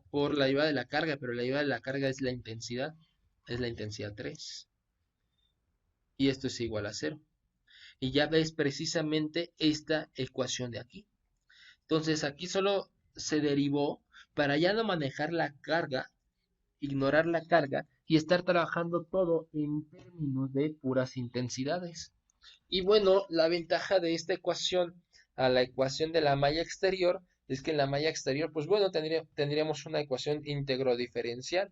por la derivada de la carga, pero la derivada de la carga es la intensidad 3, y esto es igual a cero. Y ya ves precisamente esta ecuación de aquí. Entonces aquí solo se derivó para ya no manejar la carga, ignorar la carga y estar trabajando todo en términos de puras intensidades. Y bueno, la ventaja de esta ecuación a la ecuación de la malla exterior es que en la malla exterior, pues bueno, tendríamos una ecuación íntegro diferencial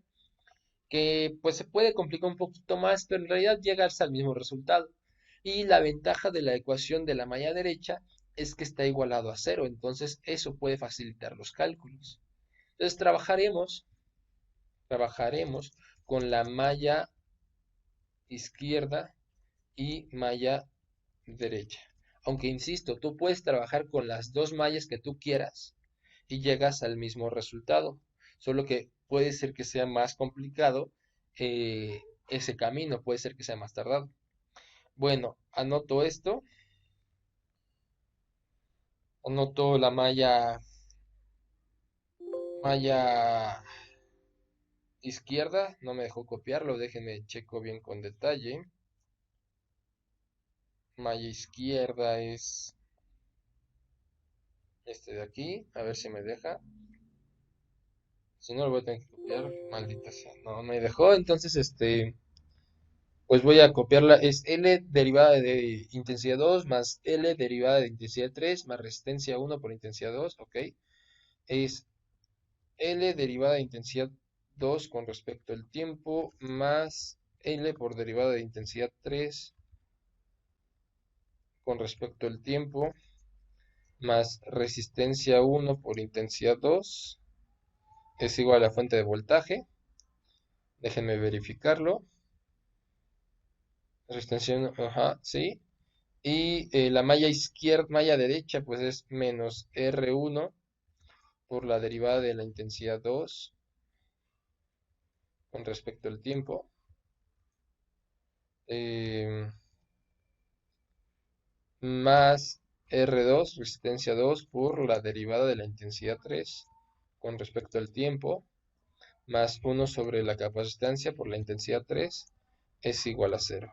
que pues se puede complicar un poquito más, pero en realidad llegarse al mismo resultado. Y la ventaja de la ecuación de la malla derecha es que está igualado a cero, entonces eso puede facilitar los cálculos. Entonces trabajaremos con la malla izquierda y malla derecha. Aunque insisto, tú puedes trabajar con las dos mallas que tú quieras y llegas al mismo resultado. Solo que puede ser que sea más complicado ese camino, puede ser que sea más tardado. Bueno, anoto esto, anoto la malla izquierda, no me dejó copiarlo, déjenme checo bien con detalle. Malla izquierda es este de aquí, a ver si me deja. Si no lo voy a tener que copiar, maldita sea. No me dejó, entonces pues voy a copiarla. Es L derivada de intensidad 2 más L derivada de intensidad 3 más resistencia 1 por intensidad 2, ok. Es L derivada de intensidad 2 con respecto al tiempo más L por derivada de intensidad 3 con respecto al tiempo más resistencia 1 por intensidad 2 es igual a la fuente de voltaje. Déjenme verificarlo. Resistencia 1, ajá, sí. Y la malla izquierda, malla derecha, pues es menos R1 por la derivada de la intensidad 2 con respecto al tiempo. eh, Más R2, resistencia 2 por la derivada de la intensidad 3 con respecto al tiempo, más 1 sobre la capacitancia por la intensidad 3 es igual a cero.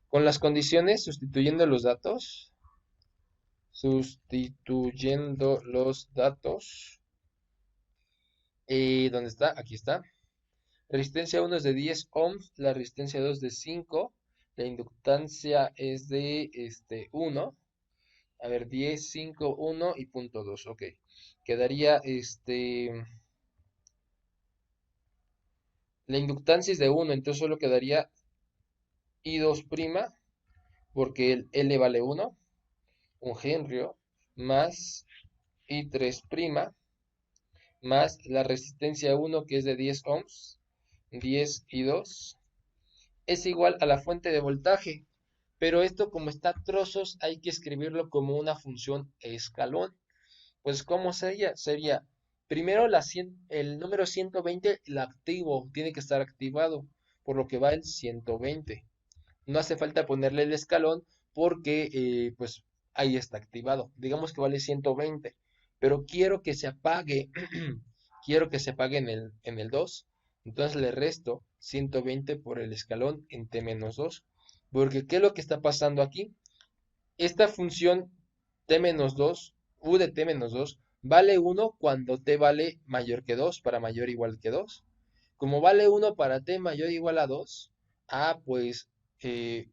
Con las condiciones, sustituyendo los datos, ¿dónde está? Aquí está. Resistencia 1 es de 10 ohms, la resistencia 2 de 5, la inductancia es de 1. A ver, 10, 5, 1 y punto 2. Ok. Quedaría la inductancia es de 1, entonces solo quedaría I2', porque el L vale 1, un henrio, más I3', más la resistencia 1 que es de 10 ohms, 10 I2, es igual a la fuente de voltaje. Pero esto como está a trozos hay que escribirlo como una función escalón. Pues ¿cómo sería? Sería primero el número 120, el activo, tiene que estar activado, por lo que va el 120. No hace falta ponerle el escalón porque pues ahí está activado. Digamos que vale 120, pero quiero que se apague, quiero que se apague en el 2. Entonces le resto 120 por el escalón en t-2, porque ¿qué es lo que está pasando aquí? Esta función t-2, u de t-2, vale 1 cuando t vale mayor que 2, para mayor o igual que 2. Como vale 1 para t mayor o igual a 2, pues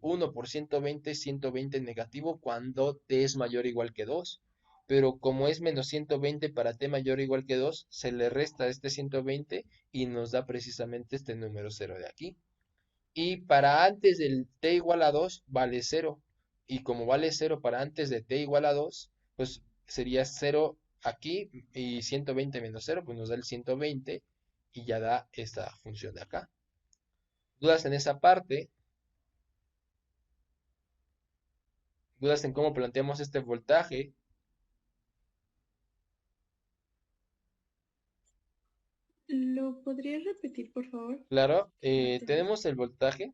1 por 120 es 120 negativo cuando t es mayor o igual que 2. Pero como es menos 120 para t mayor o igual que 2, se le resta este 120 y nos da precisamente este número 0 de aquí. Y para antes del t igual a 2 vale 0. Y como vale 0 para antes de t igual a 2, pues sería 0 aquí y 120 menos 0, pues nos da el 120 y ya da esta función de acá. ¿Dudas en esa parte? ¿Dudas en cómo planteamos este voltaje? ¿Lo podrías repetir, por favor? Claro, No entendí. tenemos el voltaje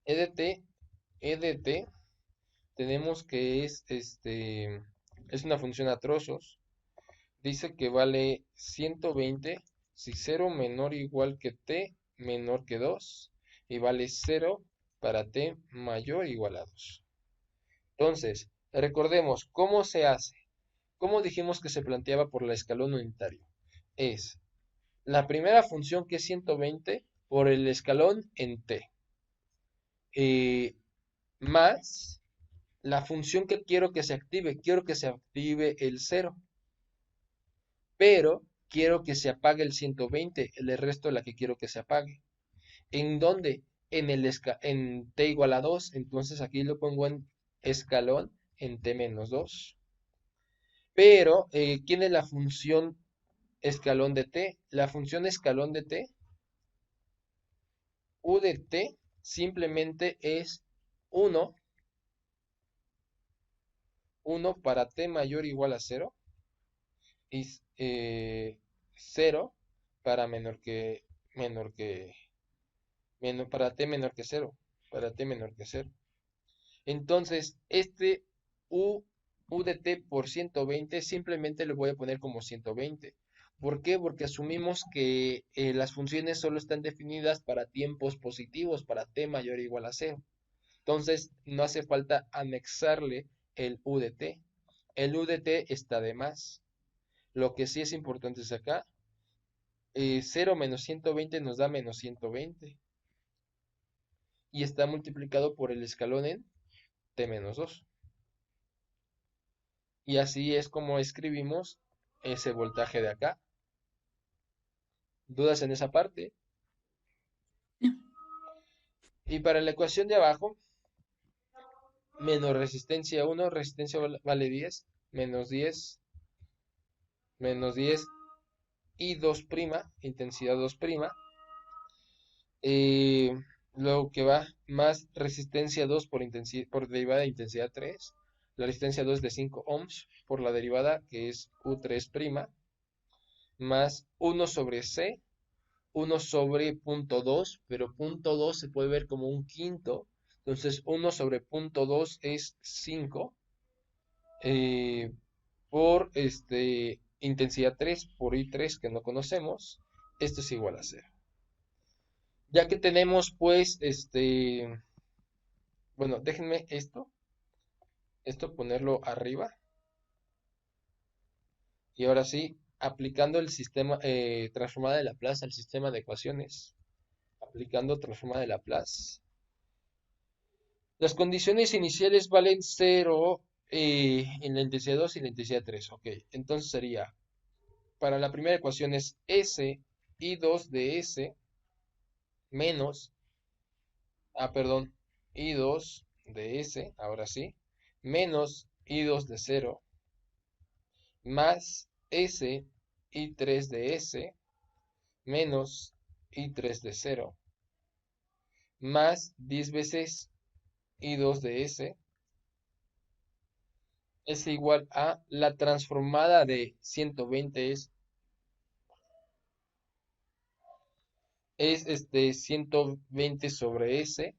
EDT, EDT, tenemos que es una función a trozos. Dice que vale 120 si 0 menor o igual que t menor que 2 y vale 0 para t mayor o igual a 2. Entonces, recordemos cómo se hace. ¿Cómo dijimos que se planteaba por la escalón unitario? Es la primera función que es 120 por el escalón en t, eh, más la función que quiero que se active. Quiero que se active el 0, pero quiero que se apague el 120, el resto de la que quiero que se apague. ¿En dónde? En t igual a 2, entonces aquí lo pongo en escalón en t-2. Pero, ¿quién es la función escalón de t? La función escalón de t, u de t, simplemente es 1, 1 para t mayor o igual a 0 y 0 para menor que para t menor que 0, para t menor que 0. Entonces, u, u de t por 120 simplemente lo voy a poner como 120. ¿Por qué? Porque asumimos que las funciones solo están definidas para tiempos positivos, para t mayor o igual a 0. Entonces, no hace falta anexarle el u de t. El u de t está de más. Lo que sí es importante es acá, 0 menos 120 nos da menos 120 y está multiplicado por el escalón en t-2. Y así es como escribimos ese voltaje de acá. ¿Dudas en esa parte? No. Y para la ecuación de abajo, menos resistencia 1, resistencia vale 10, menos 10 y 2', intensidad 2', eh, luego que va más resistencia 2 por derivada de intensidad 3, la resistencia 2 de 5 ohms por la derivada que es U3', más 1 sobre C, 1 sobre punto 2, pero punto 2 se puede ver como un quinto, entonces 1 sobre punto 2 es 5, eh, por intensidad 3 por I3 que no conocemos, esto es igual a 0. Ya que tenemos pues bueno, déjenme esto ponerlo arriba y ahora sí, aplicando el sistema transformada de Laplace al sistema de ecuaciones, aplicando transformada de Laplace. Las condiciones iniciales valen 0 en la intensidad 2 y la intensidad 3. Ok, entonces sería, para la primera ecuación es S y 2 de S menos perdón, I2 de S, ahora sí, menos I2 de 0, más S I3 de S, menos I3 de 0, más 10 veces I2 de S, es igual a la transformada de 120 es 120 sobre S,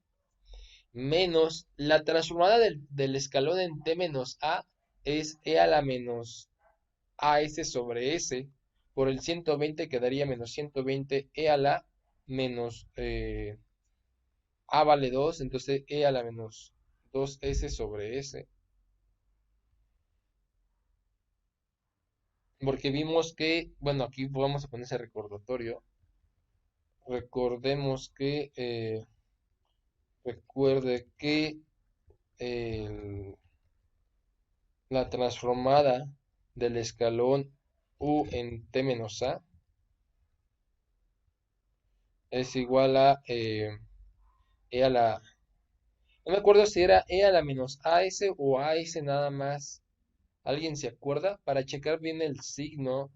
menos la transformada del escalón en T menos A es E a la menos AS sobre S, por el 120 quedaría menos 120 E a la menos A vale 2, entonces E a la menos 2S sobre S, porque vimos que, bueno, aquí vamos a poner ese recordatorio. Recordemos que, recuerde que la transformada del escalón U en T menos A es igual a E a la... No me acuerdo si era E a la menos AS o AS nada más. ¿Alguien se acuerda? Para checar bien el signo.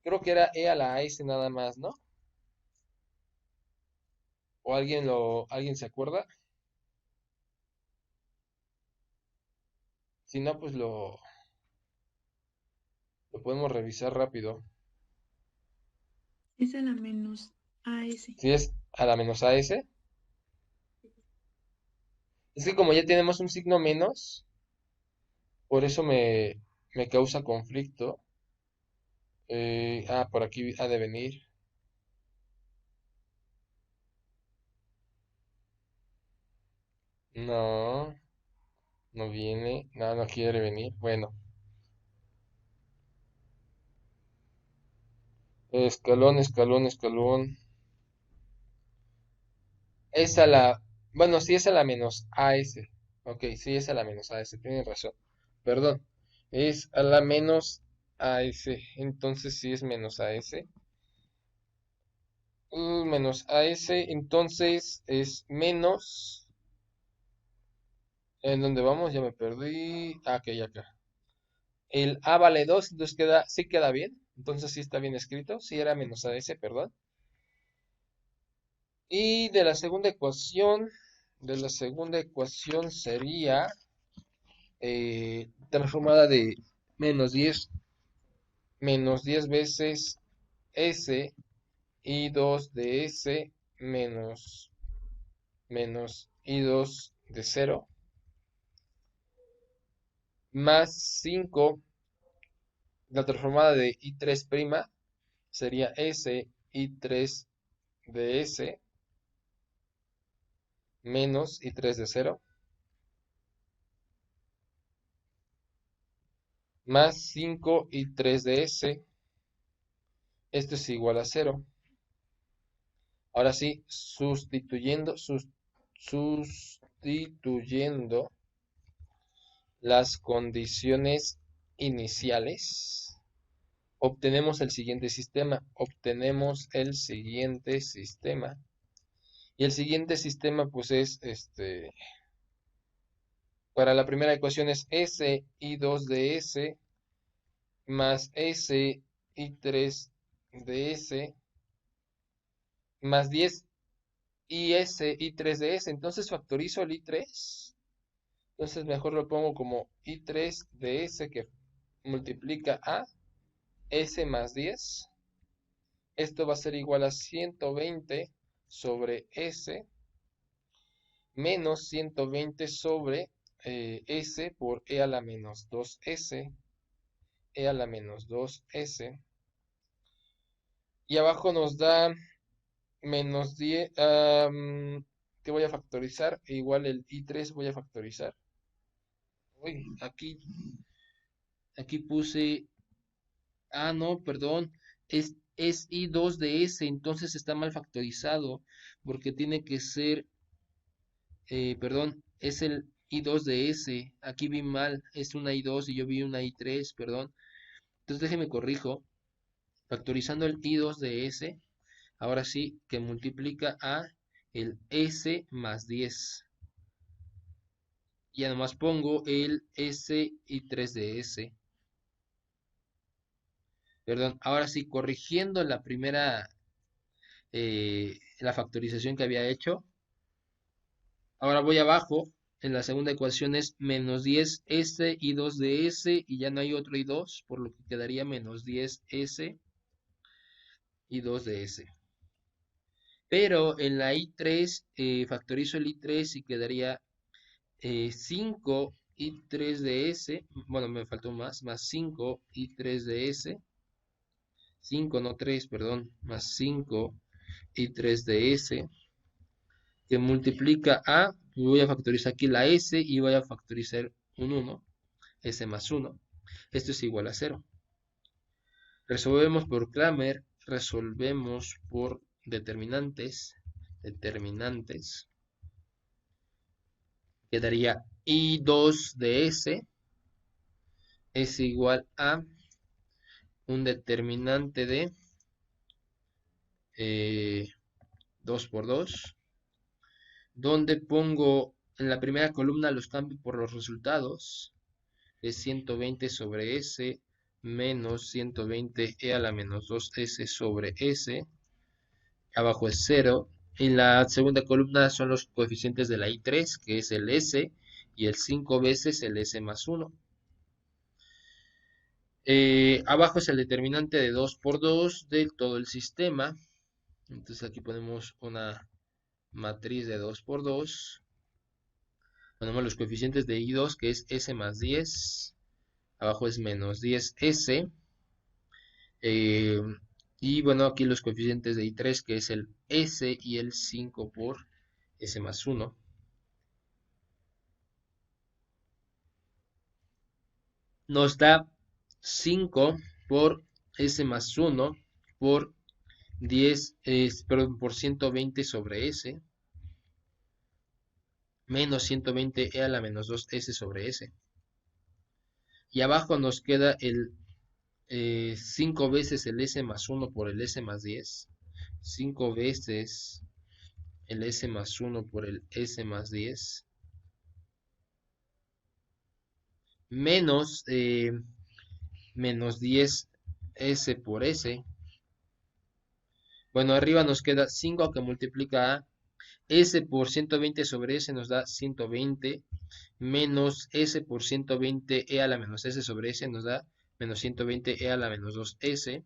Creo que era E a la AS nada más, ¿no? ¿O alguien se acuerda? Si no, pues lo podemos revisar rápido. Es a la menos AS. Si es a la menos AS. Es que como ya tenemos un signo menos, por eso me causa conflicto. Por aquí ha de venir. No, no viene. No, no quiere venir. Bueno, escalón, escalón, escalón. Es a la... Bueno, sí es a la menos AS. Ok, sí es a la menos AS. Tienen razón. Perdón. Es a la menos AS. Entonces sí es menos AS. Menos AS. Entonces es menos... ¿En dónde vamos? Ya me perdí. Ok, acá. El A vale 2, entonces sí queda bien. Entonces sí está bien escrito. Sí era menos AS, perdón. Y de la segunda ecuación sería transformada de menos 10 veces S y 2 de S menos I 2 de 0 más 5, la transformada de I3' sería S I3 de S menos I3 de 0 más 5 I3 de S. Esto es igual a 0. Ahora sí, sustituyendo las condiciones iniciales, obtenemos el siguiente sistema. Y el siguiente sistema, pues es para la primera ecuación es S y 2 de S más S y 3 de S más 10 y S y 3 de S. Entonces factorizo el I3. Entonces mejor lo pongo como I3 de S que multiplica a S más 10. Esto va a ser igual a 120 sobre S menos 120 sobre S por E a la menos 2S. E a la menos 2S. Y abajo nos da menos 10. ¿Qué voy a factorizar? Igual el I3 voy a factorizar. Uy, aquí puse... no, perdón. Es I2 de S, entonces está mal factorizado. Porque tiene que ser... perdón, es el I2 de S. Aquí vi mal. Es una I2 y yo vi una I3, perdón. Entonces déjeme corrijo. Factorizando el I2 de S. Ahora sí, que multiplica a el S más 10. Ya nomás pongo el S y 3 de S. Perdón, ahora sí, corrigiendo la primera, la factorización que había hecho. Ahora voy abajo, en la segunda ecuación es menos 10S y 2 de S, y ya no hay otro y 2, por lo que quedaría menos 10S y 2 de S. Pero en la I3, factorizo el I3 y quedaría 5 y 3 de S, bueno, me faltó más 5 y 3 de S, 5 no 3, perdón, más 5 y 3 de S, que multiplica a, voy a factorizar aquí la S y voy a factorizar un 1, S más 1. Esto es igual a 0. Resolvemos por Kramer, resolvemos por determinantes, quedaría I2 de S es igual a un determinante de 2 por 2, donde pongo en la primera columna los cambios por los resultados, es 120 sobre S menos 120 e a la menos 2S sobre S, abajo es 0. En la segunda columna son los coeficientes de la I3, que es el S, y el 5 veces el S más 1. Abajo es el determinante de 2 por 2 de todo el sistema. Entonces aquí ponemos una matriz de 2 por 2. Ponemos los coeficientes de I2, que es S más 10. Abajo es menos 10S. Eh, y bueno, aquí los coeficientes de I3, que es el S y el 5 por S más 1. Nos da 5 por S más 1 por 10, perdón, por 120 sobre S, menos 120 e a la menos 2S sobre S. Y abajo nos queda el 5 veces el S más 1 por el S más 10. 5 veces el S más 1 por el S más 10. Menos, menos 10S por S. Bueno, arriba nos queda 5 que multiplica a S por 120 sobre S nos da 120, menos S por 120 E a la menos S sobre S nos da menos 120 E a la menos 2S.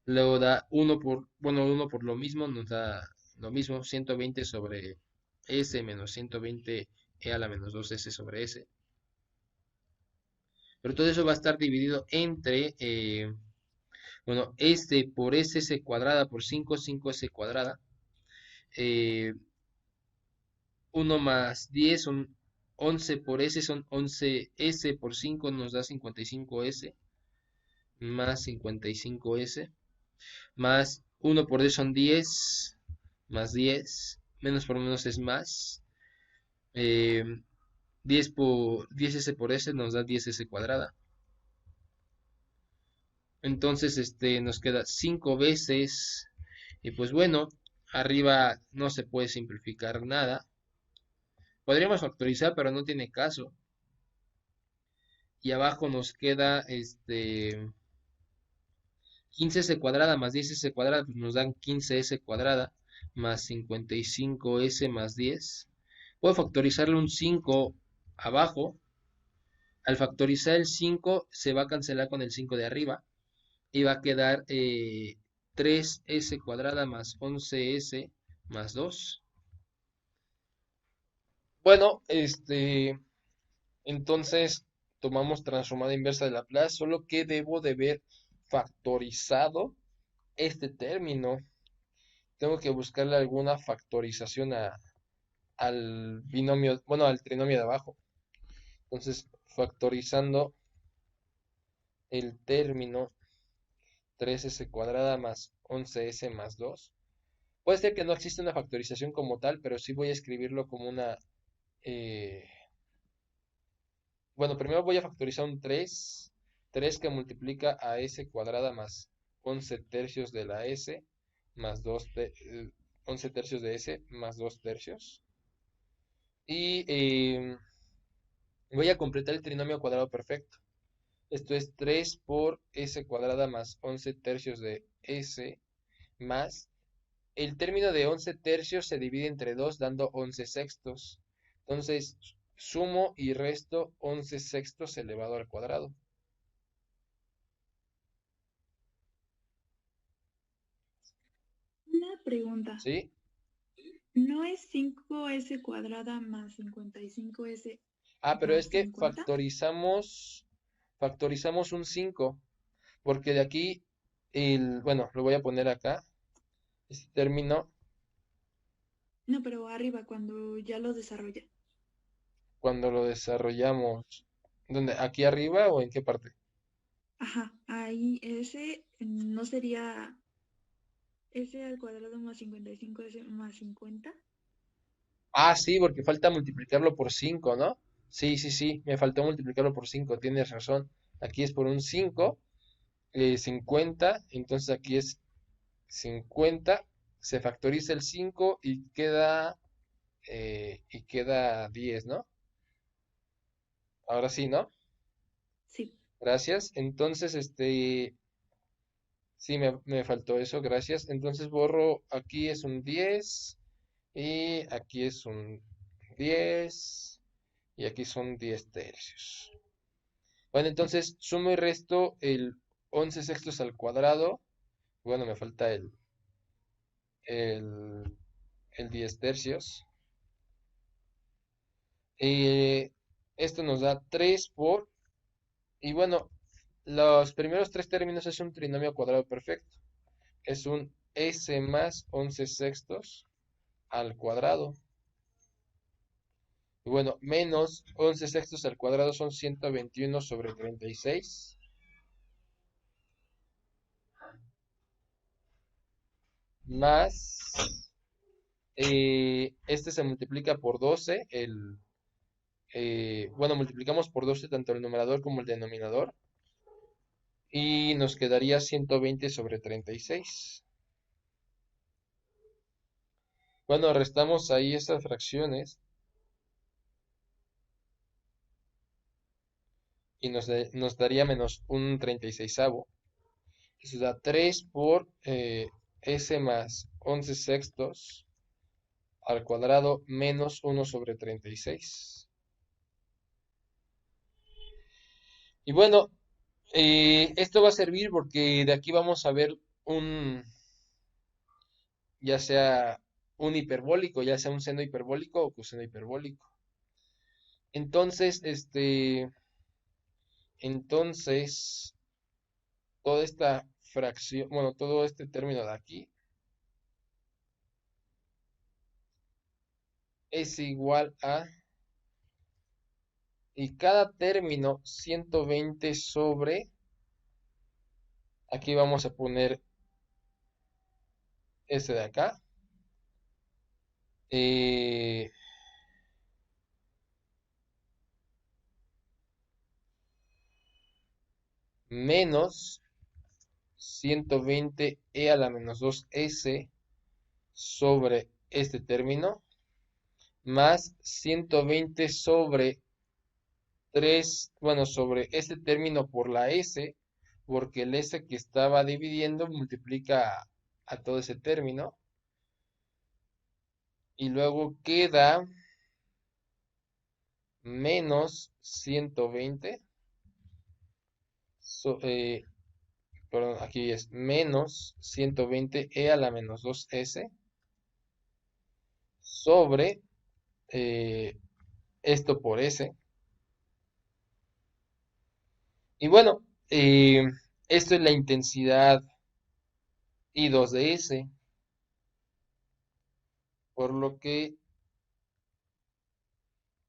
Luego da 1 por, bueno, 1 por lo mismo nos da lo mismo, 120 sobre S menos 120 E a la menos 2S sobre S. Pero todo eso va a estar dividido entre, bueno, este por S cuadrada por 5, 5S cuadrada. Eh, 1 más 10 son 11 por S, son 11S por 5 nos da 55S, más 55S, más 1 por 10 son 10, más 10, menos por menos es más, eh, 10 por 10S por S nos da 10S cuadrada. Entonces nos queda 5 veces, y pues bueno, arriba no se puede simplificar nada. Podríamos factorizar, pero no tiene caso. Y abajo nos queda 15S cuadrada más 10S cuadrada, pues nos dan 15S cuadrada más 55S más 10. Puedo factorizarle un 5 abajo. Al factorizar el 5 se va a cancelar con el 5 de arriba y va a quedar 3S cuadrada más 11S más 2. Bueno, entonces tomamos transformada inversa de Laplace, solo que debo de ver factorizado este término. Tengo que buscarle alguna factorización al binomio, bueno, al trinomio de abajo. Entonces, factorizando el término 3S cuadrada más 11S más 2. Puede ser que no existe una factorización como tal, pero sí voy a escribirlo como una... eh, bueno, primero voy a factorizar un 3 que multiplica a S cuadrada más 11 tercios de la S más 2 11 tercios de S más 2 tercios. Y voy a completar el trinomio cuadrado perfecto. Esto es 3 por S cuadrada más 11 tercios de S más el término de 11 tercios se divide entre 2 dando 11 sextos. Entonces, sumo y resto 11 sextos elevado al cuadrado. Una pregunta. ¿Sí? ¿No es 5S cuadrada más 55S Ah, pero más es que 50? factorizamos un 5 porque de aquí, bueno, lo voy a poner acá, este término, No, pero arriba, cuando ya lo desarrolla. cuando lo desarrollamos, ¿dónde? ¿Aquí arriba o en qué parte? Ajá, ahí S no sería S al cuadrado más 55S más 50. Ah, sí, porque falta multiplicarlo por 5, ¿no? Sí, sí, sí, me faltó multiplicarlo por 5. Tienes razón. Aquí es por un 5, 50, entonces aquí es 50, se factoriza el 5 y queda 10, ¿no? Ahora sí, ¿no? Sí. Gracias. Entonces, sí, me faltó eso, gracias. Entonces borro, aquí es un 10 y aquí es un 10 y aquí son 10 tercios. Bueno, entonces sumo y resto el 11 sextos al cuadrado. Bueno, me falta el, el 10 tercios. Eh, Esto nos da 3 por... Y bueno, los primeros tres términos es un trinomio cuadrado perfecto. Es un S más 11 sextos al cuadrado. Y bueno, menos 11 sextos al cuadrado son 121 sobre 36. Más, este se multiplica por 12. Bueno, multiplicamos por 12 tanto el numerador como el denominador. Y nos quedaría 120 sobre 36. Bueno, restamos ahí esas fracciones y nos daría menos un 36. Eso da 3 por S más 11 sextos al cuadrado menos 1 sobre 36. Y bueno, esto va a servir porque de aquí vamos a ver ya sea un hiperbólico, ya sea un seno hiperbólico o coseno hiperbólico. Entonces, entonces, toda esta fracción, bueno, todo este término de aquí es igual a, y cada término 120 sobre, aquí vamos a poner este de acá, eh, menos 120 a la menos 2s sobre este término, más 120 sobre 3, bueno, sobre este término por la s, porque el s que estaba dividiendo multiplica a todo ese término, y luego queda menos 120, perdón, aquí es menos 120 a la menos 2s sobre esto por s. Y bueno, esto es la intensidad I2 de S, por lo que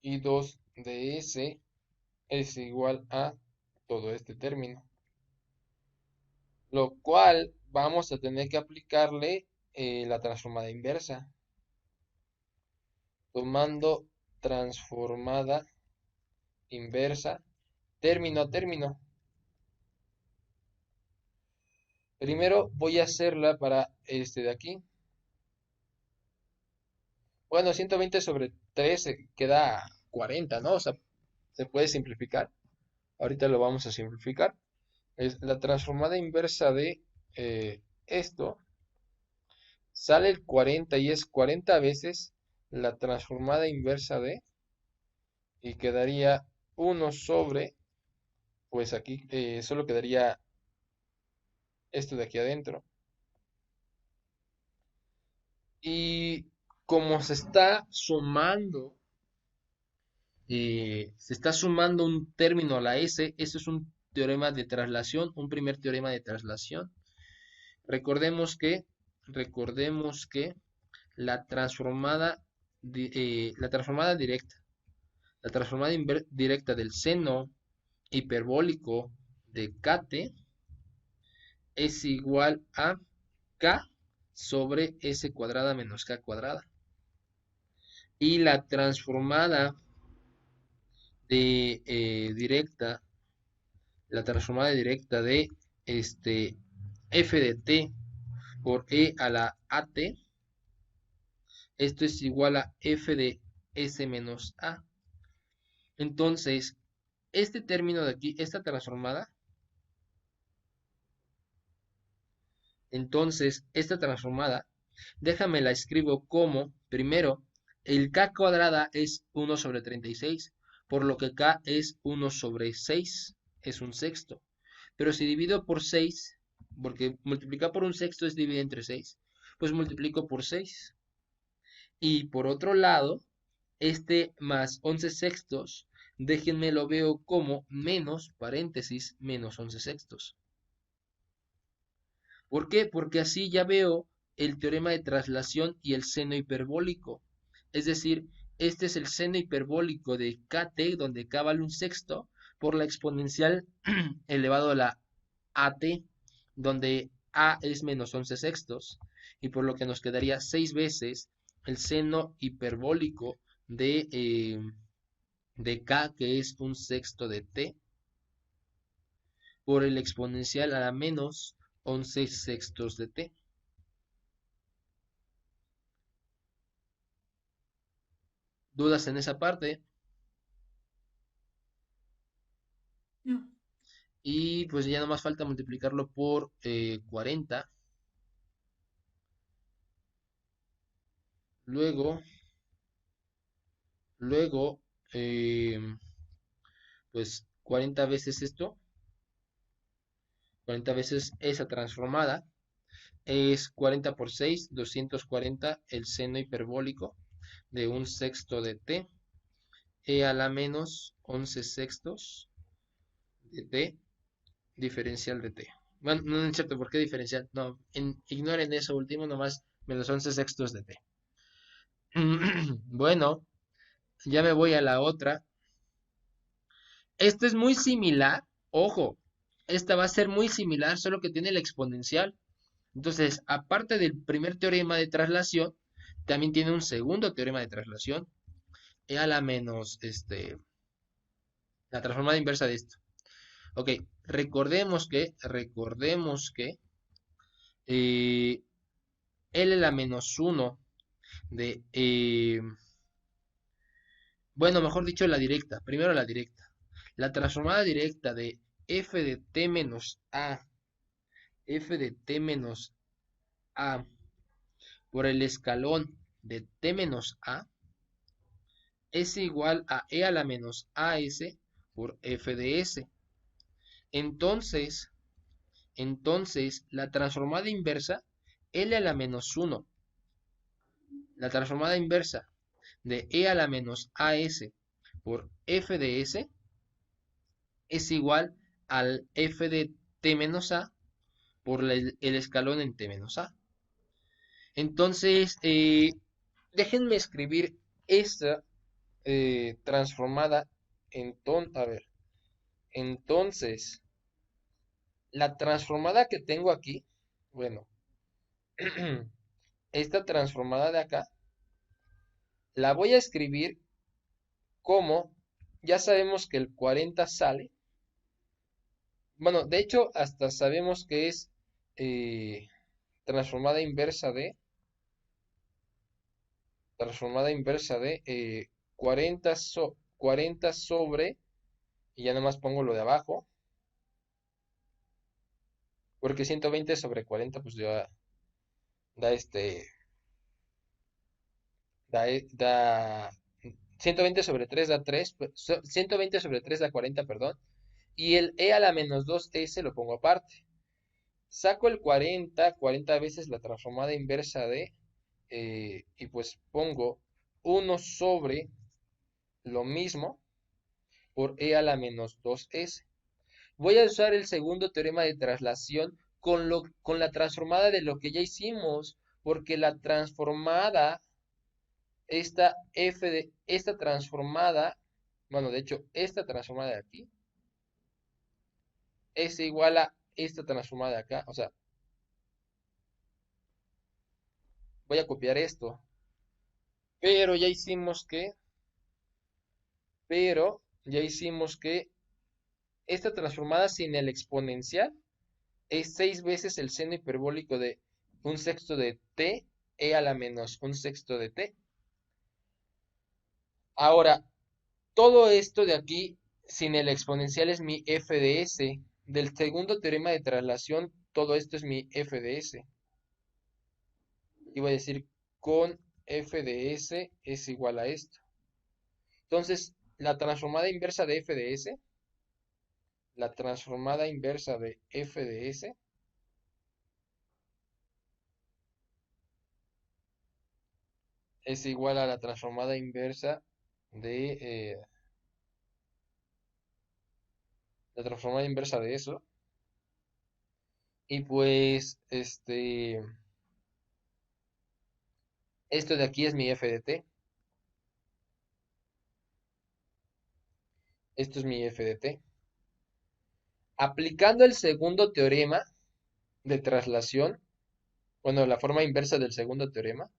I2 de S es igual a todo este término, lo cual vamos a tener que aplicarle la transformada inversa, tomando transformada inversa término a término. Primero voy a hacerla para este de aquí. bueno, 120 sobre 3 queda 40, ¿no? O sea, se puede simplificar. Ahorita lo vamos a simplificar. Es la transformada inversa de esto. Sale el 40 y es 40 veces la transformada inversa de, y quedaría uno sobre, pues aquí solo quedaría esto de aquí adentro. Y como se está sumando un término a la S, eso es un teorema de traslación, un primer teorema de traslación. Recordemos que, recordemos que la transformada, la transformada directa, la transformada directa del seno hiperbólico de kt es igual a k sobre s cuadrada menos k cuadrada. Y de la transformada directa de f de t por e a la at, esto es igual a f de s menos a. Entonces, este término de aquí, esta transformada, déjame la escribo como, primero, el k cuadrada es 1 sobre 36, por lo que k es 1 sobre 6, es un sexto. Pero si divido por 6, porque multiplicar por un sexto es dividir entre 6, pues multiplico por 6. Y por otro lado, este más 11 sextos, déjenme lo veo como menos, paréntesis, menos 11 sextos. ¿Por qué? Porque así ya veo el teorema de traslación y el seno hiperbólico. Es decir, este es el seno hiperbólico de kt, donde k vale un sexto, por la exponencial elevado a la at, donde a es menos 11 sextos, y por lo que nos quedaría 6 veces el seno hiperbólico de k, que es un sexto de t, por el exponencial a la menos 11 sextos de t. ¿Dudas en esa parte? No. Y pues ya no más falta multiplicarlo por 40. Luego, luego, eh, pues 40 veces esto, 40 veces esa transformada, es 40 por 6, 240 el seno hiperbólico de un sexto de t, e a la menos 11 sextos de t, diferencial de t. Bueno, no es cierto, ¿por qué diferencial? No, ignoren eso último, nomás menos 11 sextos de t. Bueno, ya me voy a la otra. Esta es muy similar, ojo, esta va a ser muy similar, solo que tiene la exponencial. Entonces, aparte del primer teorema de traslación, también tiene un segundo teorema de traslación, e a la menos, la transformada inversa de esto. Ok, recordemos que eh, L a la menos 1 de, bueno, mejor dicho, la directa, primero la directa. La transformada directa de f de t menos a, f de t menos a por el escalón de t menos a es igual a e a la menos as por f de s. Entonces, la transformada inversa, L a la menos 1, la transformada inversa de e a la menos as por f de s es igual al f de t menos a por el escalón en t menos a. Entonces, déjenme escribir esta transformada a ver, entonces, la transformada que tengo aquí, bueno, esta transformada de acá, la voy a escribir como, ya sabemos que el 40 sale, bueno, de hecho, hasta sabemos que es transformada inversa de transformada inversa de 40 sobre, y ya nomás pongo lo de abajo, porque 120 sobre 40 pues ya da da 120 sobre 3 da 3, 120 sobre 3 da 40, perdón, y el e a la menos 2s lo pongo aparte. Saco el 40 veces la transformada inversa de, y pues pongo 1 sobre lo mismo por e a la menos 2s. Voy a usar el segundo teorema de traslación con la transformada de lo que ya hicimos, porque la transformada, esta transformada, bueno, de hecho, esta transformada de aquí es igual a esta transformada de acá. O sea, voy a copiar esto, pero ya hicimos que, esta transformada sin el exponencial es 6 veces el seno hiperbólico de un sexto de t, e a la menos un sexto de t. Ahora, todo esto de aquí sin el exponencial es mi f de s. Del segundo teorema de traslación, todo esto es mi f de s. Y voy a decir con f de s es igual a esto. Entonces, la transformada inversa de f de s es igual a la transformada inversa de eso. Y pues, esto de aquí es mi f de t. Esto es mi f de t. Aplicando el segundo teorema de traslación, bueno, la forma inversa del segundo teorema,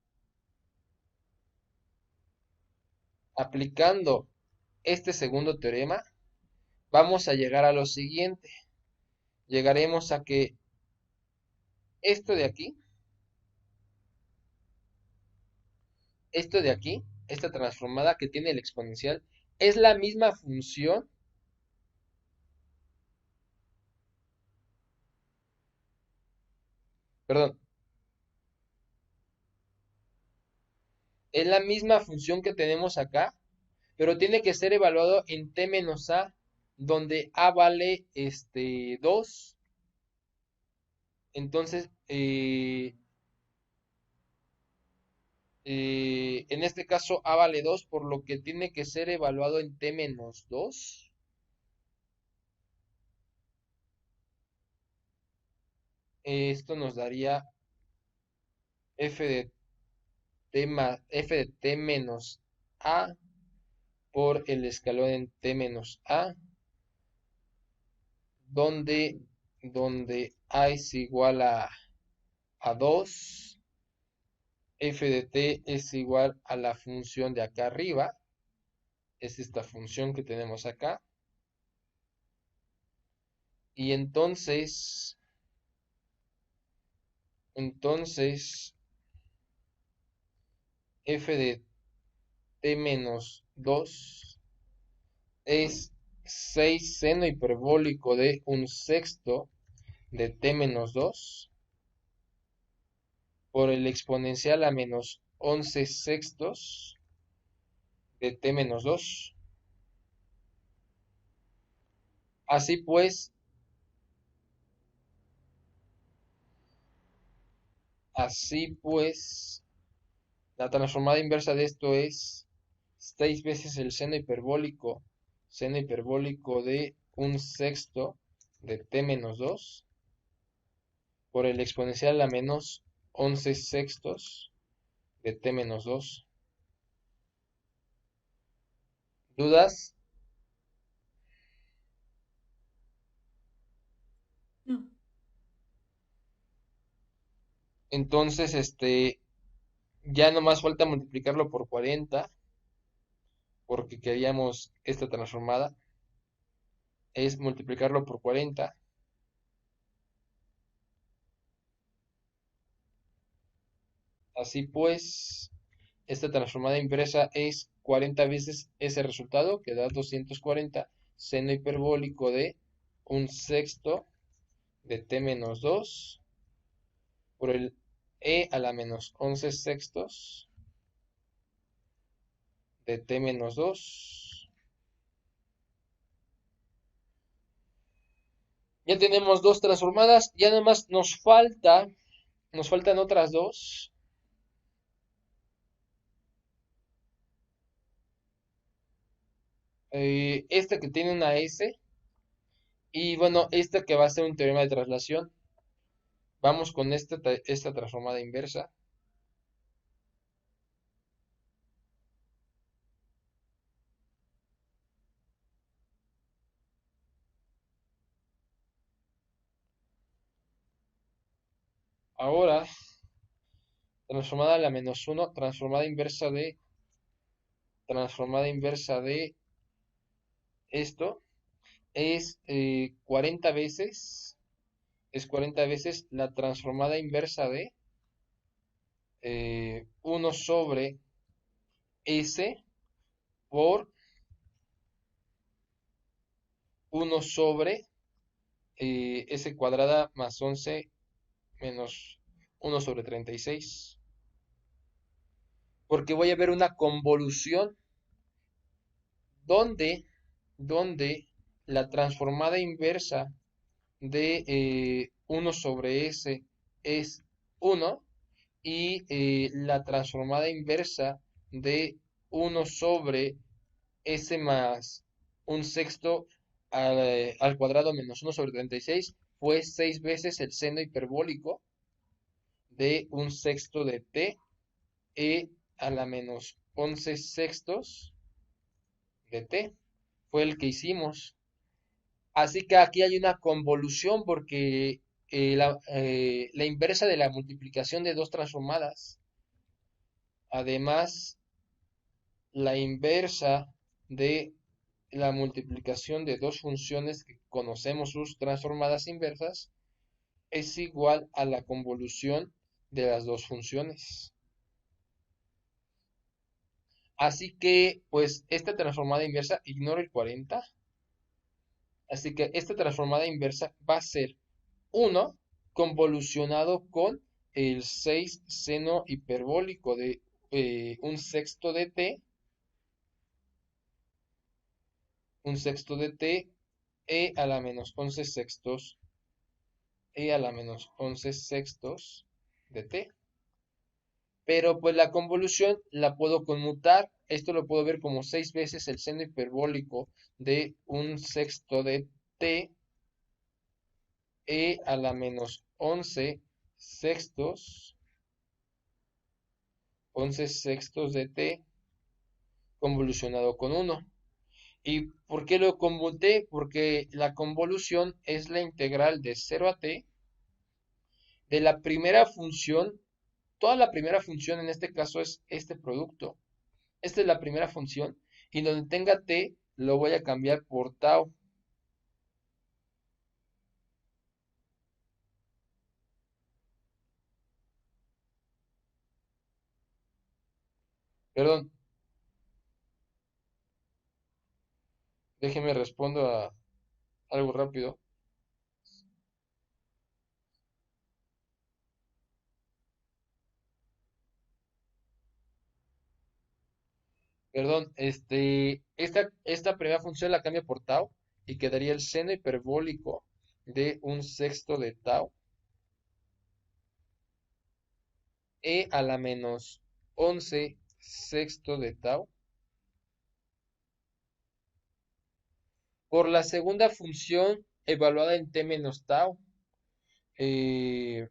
aplicando este segundo teorema, vamos a llegar a lo siguiente. Llegaremos a que esto de aquí, esta transformada que tiene el exponencial, es la misma función, perdón, es la misma función que tenemos acá, pero tiene que ser evaluado en t menos a, donde a vale 2. Entonces, en este caso a vale 2, por lo que tiene que ser evaluado en t menos 2. Esto nos daría f de t menos a por el escalón en t menos a, donde, a es igual a 2, f de t es igual a la función de acá arriba, es esta función que tenemos acá, y entonces f de t menos 2 es 6 seno hiperbólico de un sexto de t menos 2 por el exponencial a menos 11 sextos de t menos 2. Así pues, así pues, la transformada inversa de esto es 6 veces el seno hiperbólico de un sexto de t menos 2 por el exponencial a menos 11 sextos de t menos 2. ¿Dudas? No. Entonces, ya nomás falta multiplicarlo por 40, porque queríamos esta transformada. Es multiplicarlo por 40. Así pues, Esta transformada inversa es 40 veces ese resultado, que da 240 seno hiperbólico de un sexto de t menos 2 por el a la menos 11 sextos de t menos 2. Ya tenemos dos transformadas, ya nada más nos faltan otras dos. Esta que tiene una S y bueno, esta que va a ser un teorema de traslación. Vamos con esta transformada inversa. Ahora, transformada a la menos uno, transformada inversa de esto es 40 veces, es 40 veces la transformada inversa de 1 sobre S por 1 sobre S cuadrada más 11 menos 1 sobre 36. Porque voy a ver una convolución donde, donde la transformada inversa de 1 sobre S es 1 y la transformada inversa de 1 sobre S más un sexto al cuadrado menos 1 sobre 36 fue 6 veces el seno hiperbólico de un sexto de t a la menos 11 sextos de t. Fue el que hicimos. Así que aquí hay una convolución porque la inversa de la multiplicación de dos transformadas, además la inversa de la multiplicación de dos funciones que conocemos sus transformadas inversas, es igual a la convolución de las dos funciones. Así que, pues, esta transformada inversa, ignoro el 40. Así que esta transformada inversa va a ser 1 convolucionado con el 6 seno hiperbólico de un sexto de t, a la menos 11 sextos, a la menos 11 sextos de t. Pero pues la convolución la puedo conmutar. Esto lo puedo ver como 6 veces el seno hiperbólico de un sexto de t, a la menos 11 sextos, 11 sextos de t convolucionado con 1. ¿Y por qué lo conmuté? Porque la convolución es la integral de 0 a t de la primera función. Toda la primera función en este caso es este producto. Esta es la primera función y donde tenga t lo voy a cambiar por tau. Perdón, déjeme respondo a algo rápido. Perdón, esta primera función la cambia por tau y quedaría el seno hiperbólico de un sexto de tau a la menos 11 sexto de tau por la segunda función evaluada en t menos tau. eh,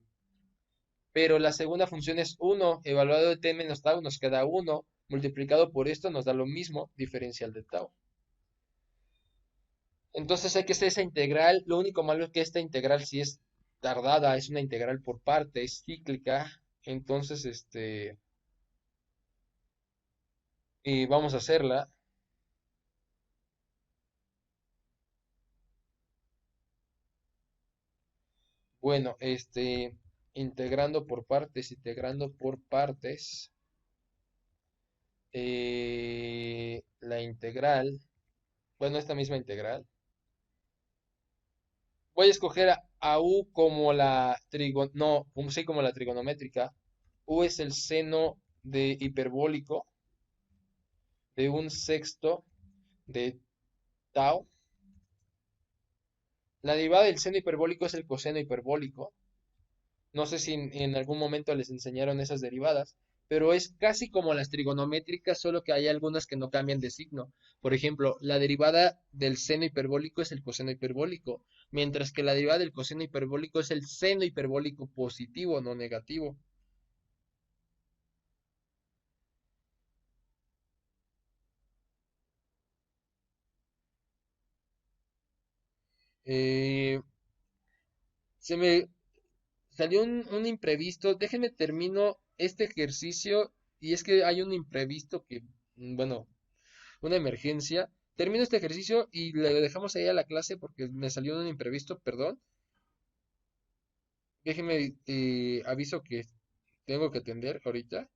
pero la segunda función es 1, evaluado de t menos tau nos queda 1, multiplicado por esto nos da lo mismo, diferencial de tau. Entonces hay que hacer esa integral, lo único malo es que esta integral sí es tardada, es una integral por partes, cíclica, entonces vamos a hacerla. Bueno, integrando por partes, la integral, bueno, esta misma integral. Voy a escoger a U como no, sí, como la trigonométrica. U es el seno de hiperbólico de un sexto de tau. La derivada del seno hiperbólico es el coseno hiperbólico. No sé si en algún momento les enseñaron esas derivadas, pero es casi como las trigonométricas, solo que hay algunas que no cambian de signo. Por ejemplo, la derivada del seno hiperbólico es el coseno hiperbólico, mientras que la derivada del coseno hiperbólico es el seno hiperbólico positivo, no negativo. Eh, Se me salió un imprevisto. Déjenme termino este ejercicio y es que hay un imprevisto que, bueno, una emergencia. Termino este ejercicio y le dejamos ahí a la clase porque me salió un imprevisto, perdón. Déjenme, aviso que tengo que atender ahorita.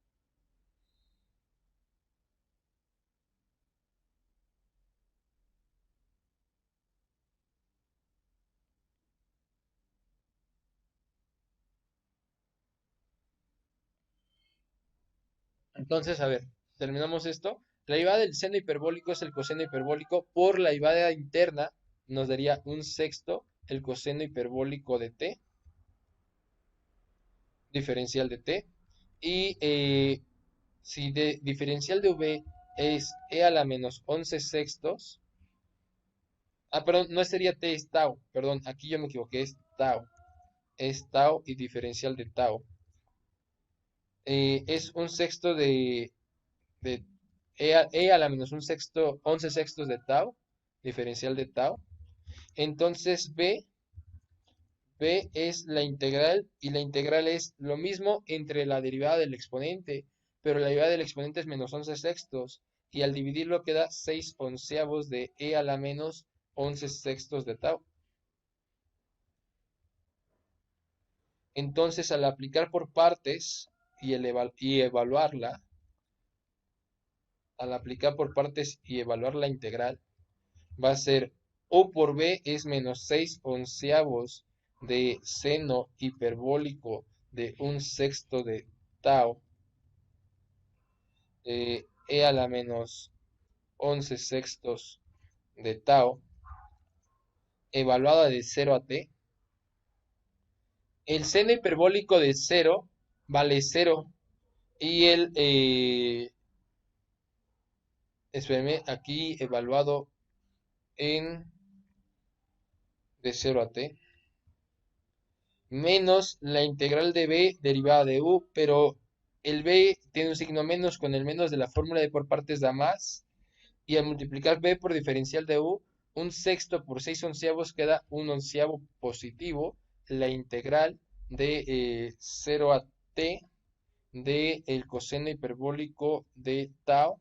Entonces, a ver, terminamos esto. La derivada del seno hiperbólico es el coseno hiperbólico por la derivada interna, nos daría un sexto el coseno hiperbólico de t, diferencial de t. Y si de diferencial de v es e a la menos 11 sextos, perdón, no sería t, es tau, perdón, aquí yo me equivoqué, es tau y diferencial de tau. Es un sexto de e a la menos un sexto, 11 sextos de tau, diferencial de tau. Entonces b es la integral y la integral es lo mismo entre la derivada del exponente, pero la derivada del exponente es menos 11 sextos y al dividirlo queda 6 onceavos de e a la menos 11 sextos de tau. Entonces al aplicar por partes y evaluarla, al aplicar por partes y evaluar la integral, va a ser u por b es menos 6 onceavos de seno hiperbólico de un sexto de tau, e a la menos 11 sextos de tau, evaluada de 0 a t. El seno hiperbólico de 0 vale 0 y espérenme, aquí evaluado en de 0 a t, menos la integral de b derivada de u, pero el b tiene un signo menos, con el menos de la fórmula de por partes da más, y al multiplicar b por diferencial de u, un sexto por 6 onceavos queda un onceavo positivo, la integral de 0 a t de el coseno hiperbólico de tau,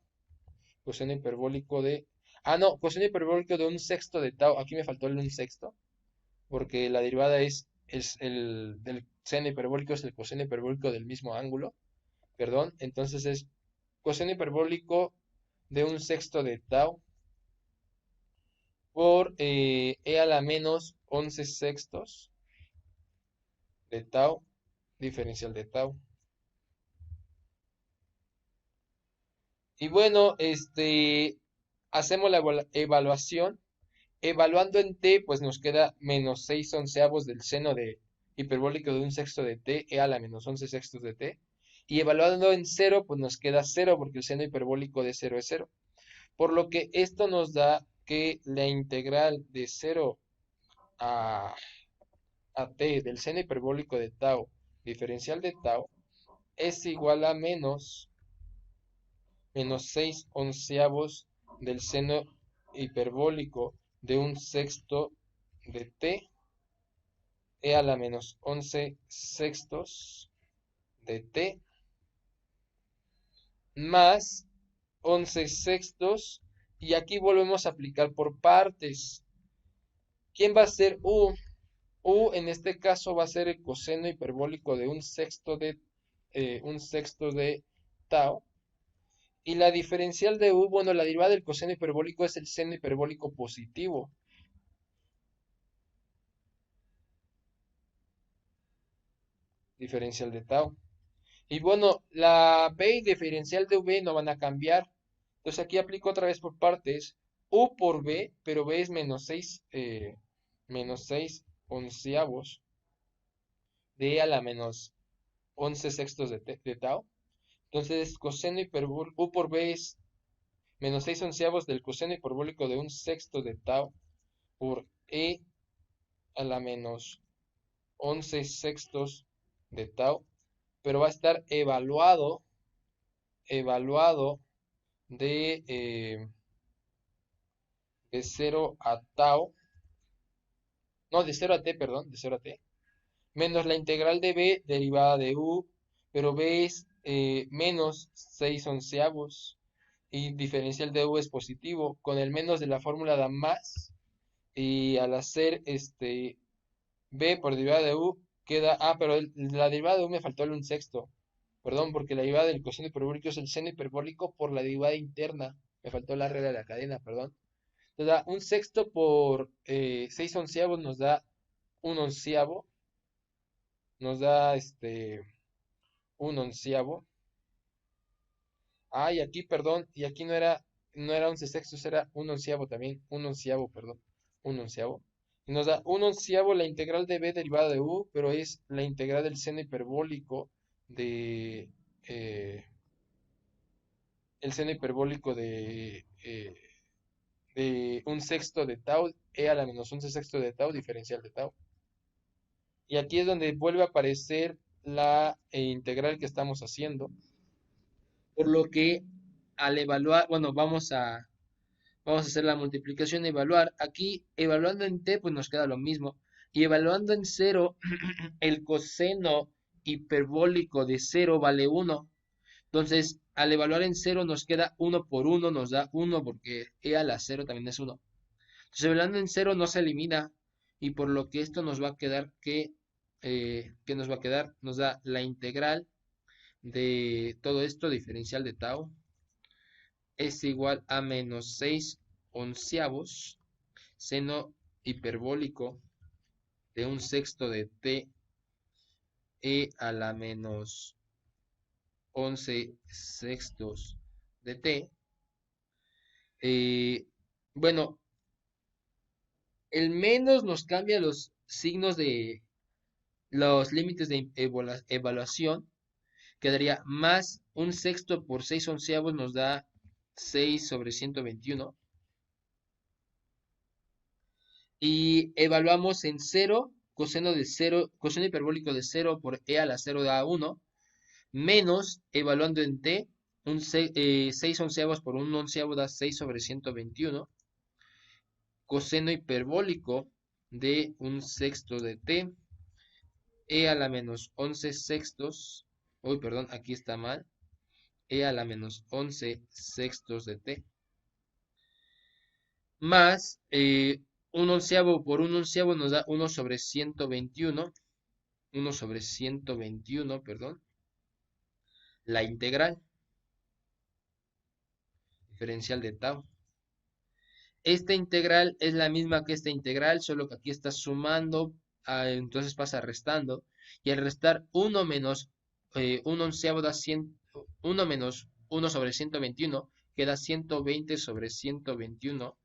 coseno hiperbólico de... Ah, no, coseno hiperbólico de un sexto de tau, aquí me faltó el un sexto, porque la derivada es el del seno hiperbólico, es el coseno hiperbólico del mismo ángulo, perdón, entonces es coseno hiperbólico de un sexto de tau por e a la menos 11 sextos de tau, diferencial de tau. Y bueno, hacemos la evaluación. Evaluando en t, pues nos queda menos 6 onceavos del seno de hiperbólico de un sexto de t, e a la menos 11 sextos de t. Y evaluando en cero, pues nos queda cero, porque el seno hiperbólico de cero es cero. Por lo que esto nos da que la integral de 0 a, a t del seno hiperbólico de tau, diferencial de tau, es igual a menos 6 onceavos del seno hiperbólico de un sexto de t, e a la menos 11 sextos de t, más 11 sextos, y aquí volvemos a aplicar por partes. ¿Quién va a ser u? U en este caso va a ser el coseno hiperbólico de un sexto de tau, Y la diferencial de u, bueno, la derivada del coseno hiperbólico es el seno hiperbólico positivo. Diferencial de tau. Y bueno, la b y diferencial de v no van a cambiar. Entonces aquí aplico otra vez por partes. U por b, pero b es menos 6 onceavos de e a la menos 11 sextos de tau. Entonces coseno hiperbólico, u por b es menos 6 onceavos del coseno hiperbólico de un sexto de tau por e a la menos 11 sextos de tau, pero va a estar evaluado de 0 a tau, no, de 0 a t, perdón, de 0 a t, menos la integral de b derivada de u, pero b es menos 6 onceavos y diferencial de u es positivo, con el menos de la fórmula da más, y al hacer b por derivada de u queda, pero la derivada de u me faltó el un sexto, perdón, porque la derivada del coseno hiperbólico es el seno hiperbólico por la derivada interna, me faltó la regla de la cadena, perdón. Nos da un sexto por 6 onceavos, nos da un onceavo, nos da un onceavo. Ah, y aquí, perdón, y aquí no era 11 sextos, era un onceavo también, un onceavo, perdón, un onceavo. Y nos da un onceavo la integral de b derivada de u, pero es la integral del seno hiperbólico de, el seno hiperbólico de un sexto de tau, e a la menos 11 sexto de tau, diferencial de tau. Y aquí es donde vuelve a aparecer la integral que estamos haciendo. Por lo que al evaluar, bueno, vamos a hacer la multiplicación y evaluar. Aquí, evaluando en t, pues nos queda lo mismo. Y evaluando en cero, el coseno hiperbólico de cero vale 1. Entonces, al evaluar en cero nos queda 1 por 1, nos da 1 porque e a la 0 también es 1. Entonces, evaluando en cero no se elimina y por lo que esto nos va a quedar ¿qué nos va a quedar? Nos da la integral de todo esto, diferencial de tau, es igual a menos 6 onceavos seno hiperbólico de un sexto de t e a la menos 11 sextos de t. Bueno, el menos nos cambia los signos de los límites de evaluación. Quedaría más un sexto por 6 onceavos nos da 6 sobre 121. Y evaluamos en cero coseno de 0, coseno hiperbólico de 0 por e a la 0 da 1, menos, evaluando en t, 6 onceavos por 1 onceavo da 6 sobre 121, coseno hiperbólico de un sexto de t, e a la menos 11 sextos, uy, perdón, aquí está mal, e a la menos 11 sextos de t, más un onceavo por un onceavo nos da 1 sobre 121, 1 sobre 121, perdón, la integral diferencial de tau. Esta integral es la misma que esta integral, solo que aquí está sumando, entonces pasa restando, y al restar 1 menos 1 onceavo da 100, 1 menos 1 sobre 121, queda 120 sobre 121.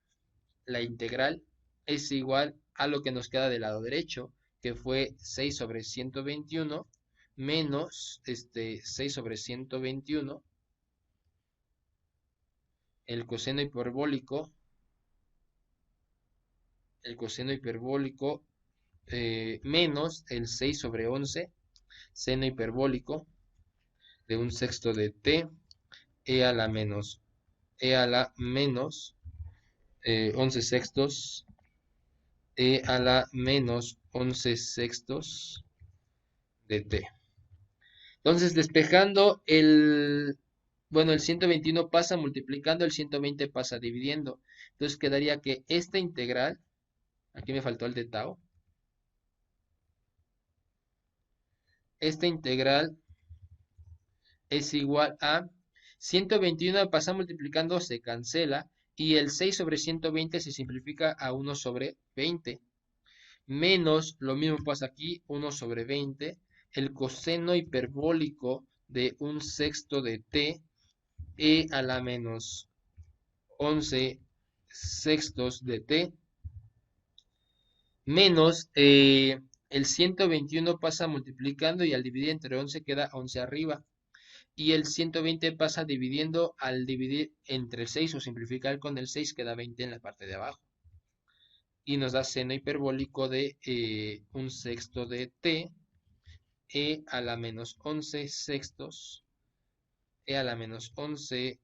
La integral es igual a lo que nos queda del lado derecho, que fue 6 sobre 121 menos 6 sobre 121, el coseno hiperbólico, menos el 6 sobre 11, seno hiperbólico de un sexto de t, e a la menos 11 sextos, e a la menos 11 sextos de t. Entonces, despejando bueno, el 121 pasa multiplicando, el 120 pasa dividiendo. Entonces quedaría que esta integral, aquí me faltó el de tau, esta integral es igual a 121 pasa multiplicando, se cancela. Y el 6 sobre 120 se simplifica a 1 sobre 20. Menos, lo mismo pasa aquí, 1 sobre 20. El coseno hiperbólico de un sexto de t e a la menos 11 sextos de t. Menos el 121 pasa multiplicando y al dividir entre 11 queda 11 arriba. Y el 120 pasa dividiendo, al dividir entre el 6 o simplificar con el 6 queda 20 en la parte de abajo. Y nos da seno hiperbólico de un sexto de t e a la menos 11 sextos e a la menos 11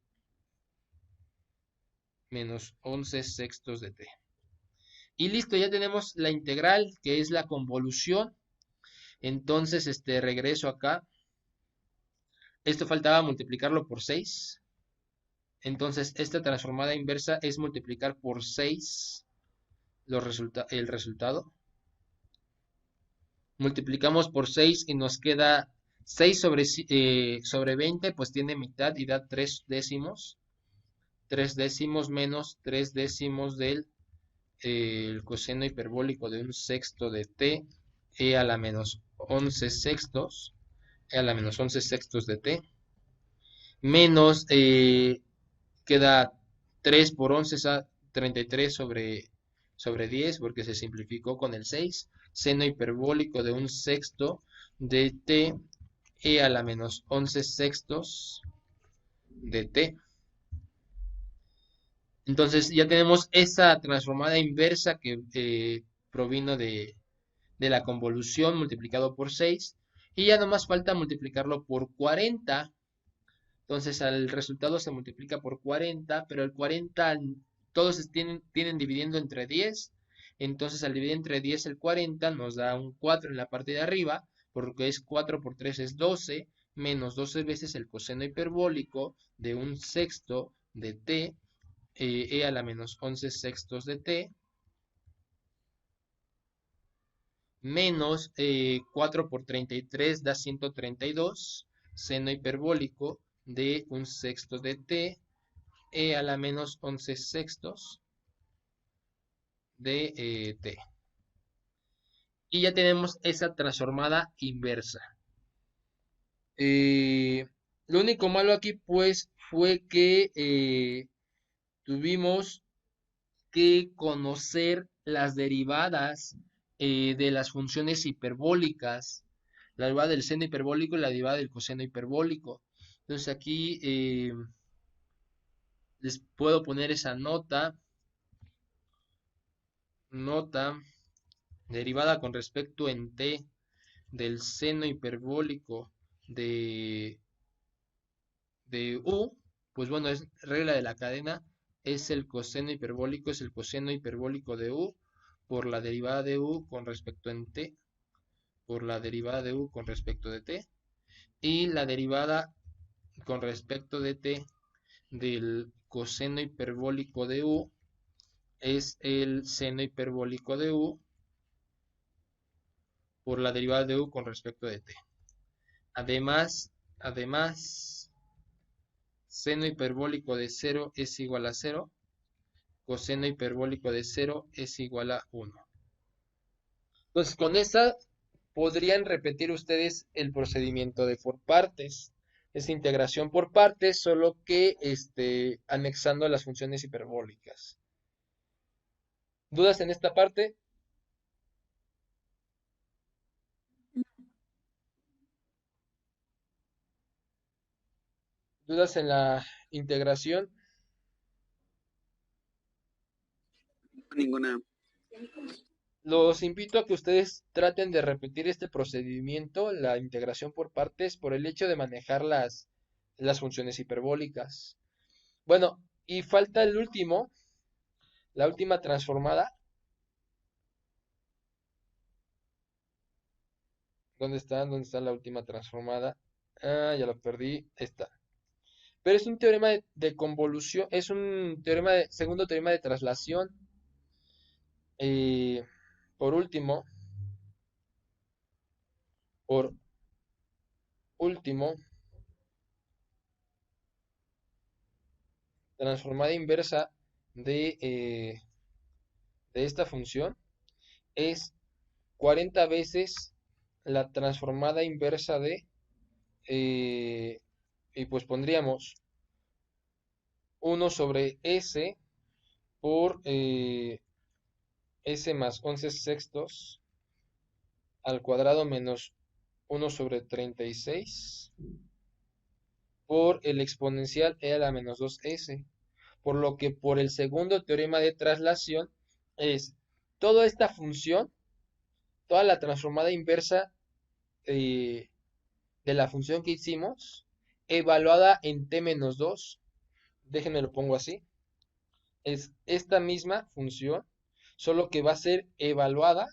sextos de t. Y listo, ya tenemos la integral, que es la convolución. Entonces, regreso acá. Esto faltaba multiplicarlo por 6. Entonces, esta transformada inversa es multiplicar por 6 el resultado. Multiplicamos por 6 y nos queda 6 sobre 20, pues tiene mitad y da 3 décimos. 3 décimos menos 3 décimos del el coseno hiperbólico de un sexto de t e a la menos 11 sextos, e a la menos 11 sextos de t, menos queda 3 por 11, 33 sobre 10, porque se simplificó con el 6. Seno hiperbólico de un sexto de t e a la menos 11 sextos de t. Entonces ya tenemos esa transformada inversa que provino de la convolución multiplicado por 6. Y ya nomás falta multiplicarlo por 40. Entonces al resultado se multiplica por 40, pero el 40 todos tienen dividiendo entre 10. Entonces al dividir entre 10 el 40 nos da un 4 en la parte de arriba, porque es 4 por 3 es 12, menos 12 veces el coseno hiperbólico de un sexto de t e a la menos 11 sextos de t, menos 4 por 33 da 132, seno hiperbólico de un sexto de t e a la menos 11 sextos de t. Y ya tenemos esa transformada inversa. Eh, lo único malo aquí pues fue que tuvimos que conocer las derivadas de las funciones hiperbólicas, la derivada del seno hiperbólico y la derivada del coseno hiperbólico. Entonces aquí les puedo poner esa nota derivada con respecto en t del seno hiperbólico de u, pues bueno, es regla de la cadena, es el coseno hiperbólico de u por la derivada de u con respecto en t, por la derivada de u con respecto de t, y la derivada con respecto de t del coseno hiperbólico de u es el seno hiperbólico de u por la derivada de u con respecto de t. Además, seno hiperbólico de 0 es igual a 0, coseno hiperbólico de 0 es igual a 1. Entonces, con esta podrían repetir ustedes el procedimiento de por partes. Es integración por partes, solo que anexando las funciones hiperbólicas. ¿Dudas en esta parte? ¿Dudas en la integración? Ninguna. Los invito a que ustedes traten de repetir este procedimiento, la integración por partes, por el hecho de manejar las funciones hiperbólicas. Bueno, y falta el último, la última transformada. ¿Dónde está? ¿Dónde está la última transformada? Ah, ya la perdí. Esta. Pero es un teorema de convolución, es un segundo teorema de traslación. Eh, por último, por último, transformada inversa de esta función es 40 veces la transformada inversa eh, y pues pondríamos 1/s por s más 11 sextos al cuadrado menos 1/36 por el exponencial e a la menos 2s. Por lo que por el segundo teorema de traslación es toda esta función, toda la transformada inversa eh, de la función que hicimos, evaluada en t menos 2, déjenme lo pongo así, es esta misma función, solo que va a ser evaluada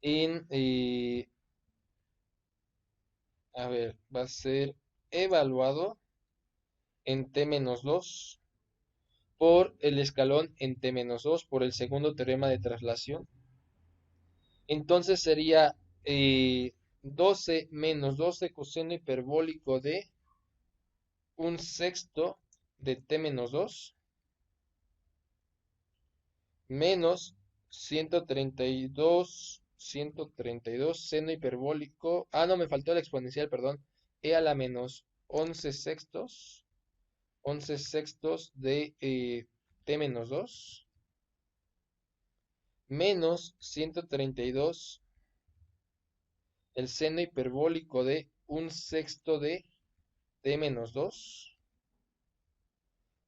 en, a ver, va a ser evaluado en t menos 2 por el escalón en t menos 2 por el segundo teorema de traslación. Entonces sería 12 menos 12 coseno hiperbólico de un sexto de t menos 2 menos 132 seno hiperbólico. Ah, no, me faltó la exponencial, perdón. E a la menos 11 sextos de t menos 2 menos 132 el seno hiperbólico de un sexto de t menos 2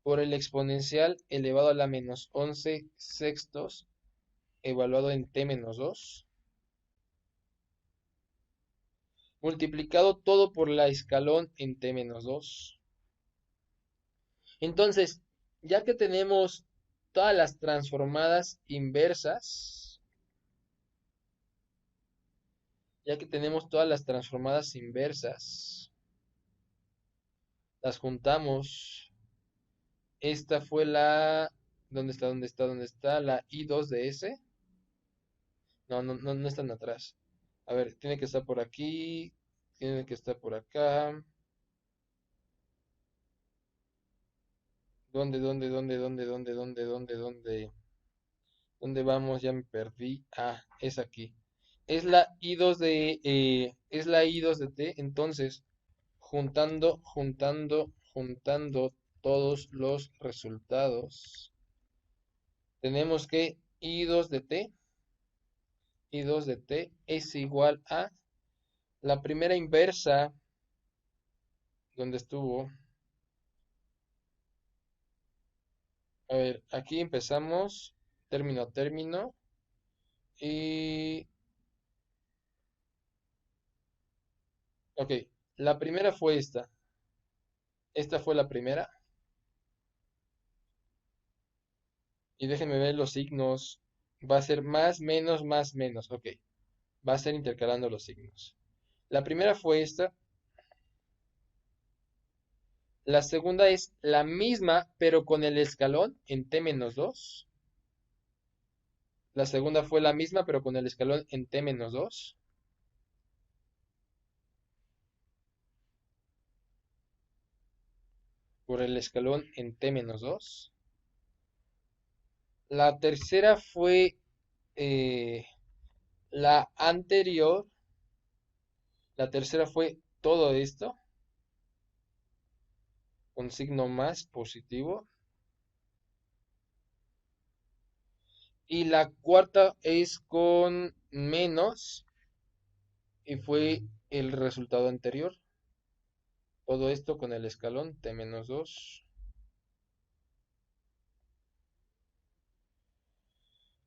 por el exponencial elevado a la menos 11 sextos evaluado en t menos 2 multiplicado todo por la escalón en t menos 2. Entonces, ya que tenemos todas las transformadas inversas, las juntamos. Esta fue la... ¿Dónde está? ¿Dónde está? ¿Dónde está? La I2 de S. No, no, no, no están atrás. A ver, tiene que estar por aquí. Tiene que estar por acá. ¿Dónde? ¿Dónde vamos? Ya me perdí. Ah, es aquí. Es la I2 de T. Entonces, juntando todos los resultados, tenemos que I2 de T es igual a la primera inversa, donde estuvo. A ver, aquí empezamos, término a término, y... Ok, la primera fue esta. Esta fue la primera. Y déjenme ver los signos. Va a ser más, menos, más, menos. Ok, va a ser intercalando los signos. La primera fue esta. La segunda es la misma, pero con el escalón en t menos 2. La segunda fue la misma, pero con el escalón en t menos 2. Por el escalón en t menos 2. La tercera fue eh, la anterior. La tercera fue todo esto con signo más positivo. Y la cuarta es con menos y fue el resultado anterior. Todo esto con el escalón t menos 2.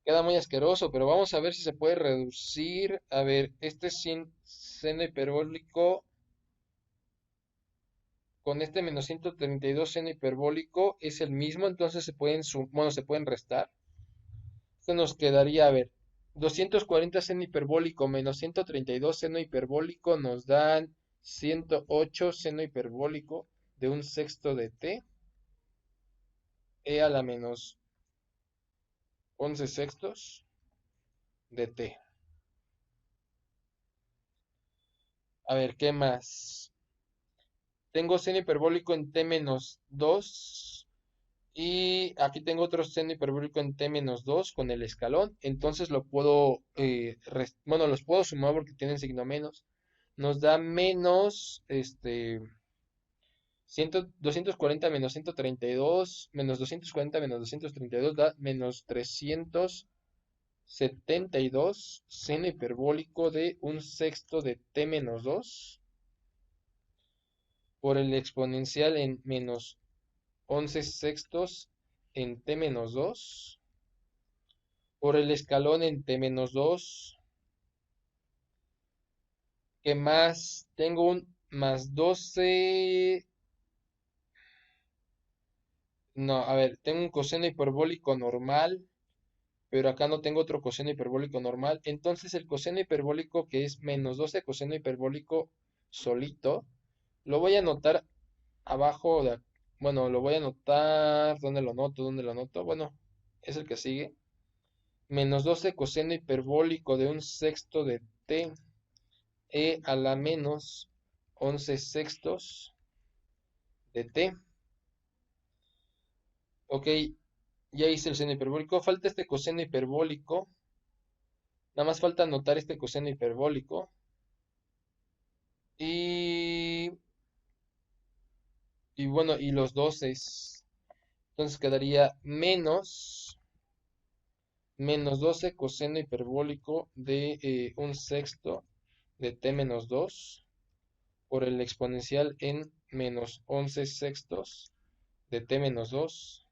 Queda muy asqueroso, pero vamos a ver si se puede reducir. A ver, este seno hiperbólico con este menos 132 seno hiperbólico es el mismo, entonces bueno, se pueden restar. Esto nos quedaría, a ver, 240 seno hiperbólico menos 132 seno hiperbólico nos dan 108 seno hiperbólico de un sexto de t, e a la menos 11 sextos de t. A ver, ¿qué más? Tengo seno hiperbólico en t-2 y aquí tengo otro seno hiperbólico en t-2 con el escalón. Entonces lo puedo, bueno, los puedo sumar porque tienen signo menos. Nos da menos, 240 menos 132, menos 240 menos 232 da menos 372 seno hiperbólico de un sexto de t-2 por el exponencial en menos 11 sextos en t-2 por el escalón en t-2. ¿Qué más? Tengo un más 12. No, a ver, tengo un coseno hiperbólico normal, pero acá no tengo otro coseno hiperbólico normal. Entonces el coseno hiperbólico que es menos 12 coseno hiperbólico solito, lo voy a anotar abajo bueno, lo voy a anotar. ¿Dónde lo noto? ¿Dónde lo noto? Bueno, es el que sigue. Menos 12 coseno hiperbólico de un sexto de t a la menos 11 sextos de t. Ok, ya hice el seno hiperbólico. Falta este coseno hiperbólico. Nada más falta anotar este coseno hiperbólico. Y, y bueno, y los 12. Entonces quedaría menos 12 coseno hiperbólico de un sexto de t-2 por el exponencial en menos 11 sextos de t-2.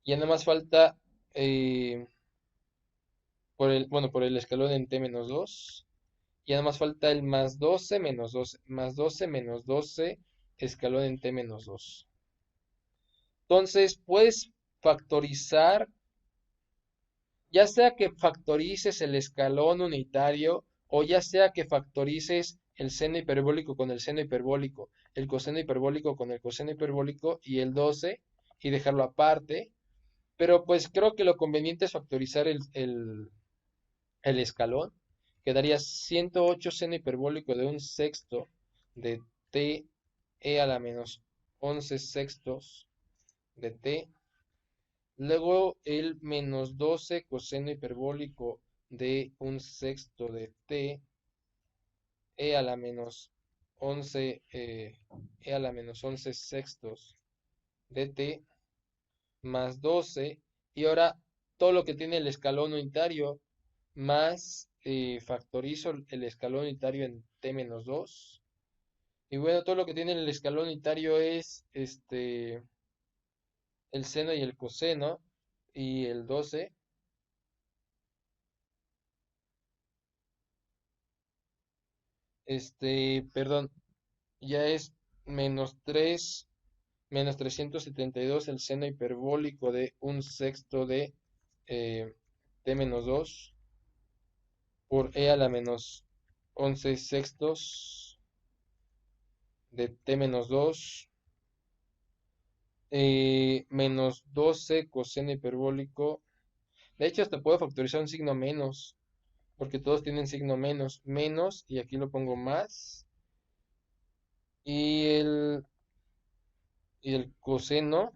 Ya nada más falta eh, por el escalón en t-2. Ya nada más falta el más 12 menos 12, más 12 menos 12 escalón en t-2. Entonces puedes factorizar, ya sea que factorices el escalón unitario o ya sea que factorices el seno hiperbólico con el seno hiperbólico, el coseno hiperbólico con el coseno hiperbólico y el 12 y dejarlo aparte. Pero pues creo que lo conveniente es factorizar el escalón. Quedaría 108 seno hiperbólico de un sexto de t a la menos 11 sextos de t. Luego el menos 12 coseno hiperbólico de un sexto de t a la menos 11 a la menos 11 sextos de t más 12. Y ahora todo lo que tiene el escalón unitario más factorizo el escalón unitario en t-2. Y bueno, todo lo que tiene el escalón unitario es el seno y el coseno y el 12. Perdón, ya es menos 3 menos 372 el seno hiperbólico de un sexto de t-2 por a la menos 11 sextos de t-2 menos 12 coseno hiperbólico. De hecho, hasta puedo factorizar un signo menos, porque todos tienen signo menos. Menos, y aquí lo pongo más. Y y el coseno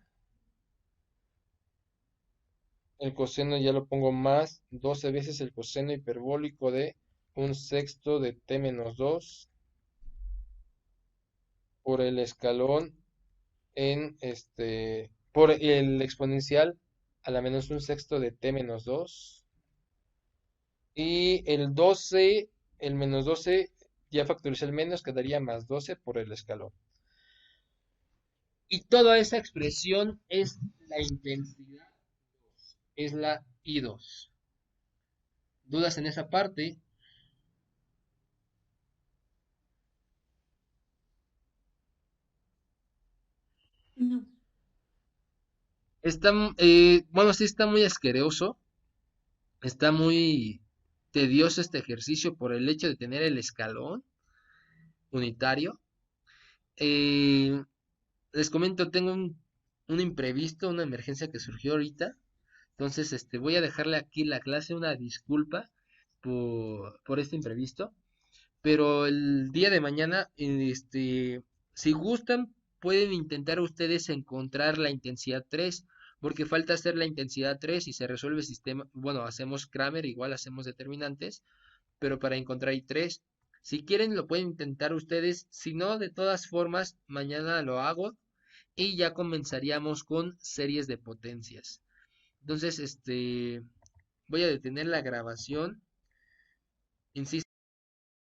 ya lo pongo más 12 veces el coseno hiperbólico de un sexto de t-2 por el escalón por el exponencial a la menos un sexto de t-2. Y el 12, el menos 12, ya factoricé el menos, quedaría más 12 por el escalón. Y toda esa expresión es la intensidad, es la I2. ¿Dudas en esa parte? No, Está, bueno, sí está muy asqueroso, está muy tedioso este ejercicio por el hecho de tener el escalón unitario. Eh, Les comento, tengo un imprevisto, una emergencia que surgió ahorita. Entonces, voy a dejarle aquí la clase, una disculpa por este imprevisto. pero el día de mañana, si gustan, pueden intentar ustedes encontrar la intensidad 3 porque falta hacer la intensidad 3 y se resuelve el sistema, bueno, hacemos Kramer, igual hacemos determinantes, pero para encontrar hay 3. Si quieren, lo pueden intentar ustedes, si no, de todas formas, mañana lo hago y ya comenzaríamos con series de potencias. Entonces, voy a detener la grabación. Insisto.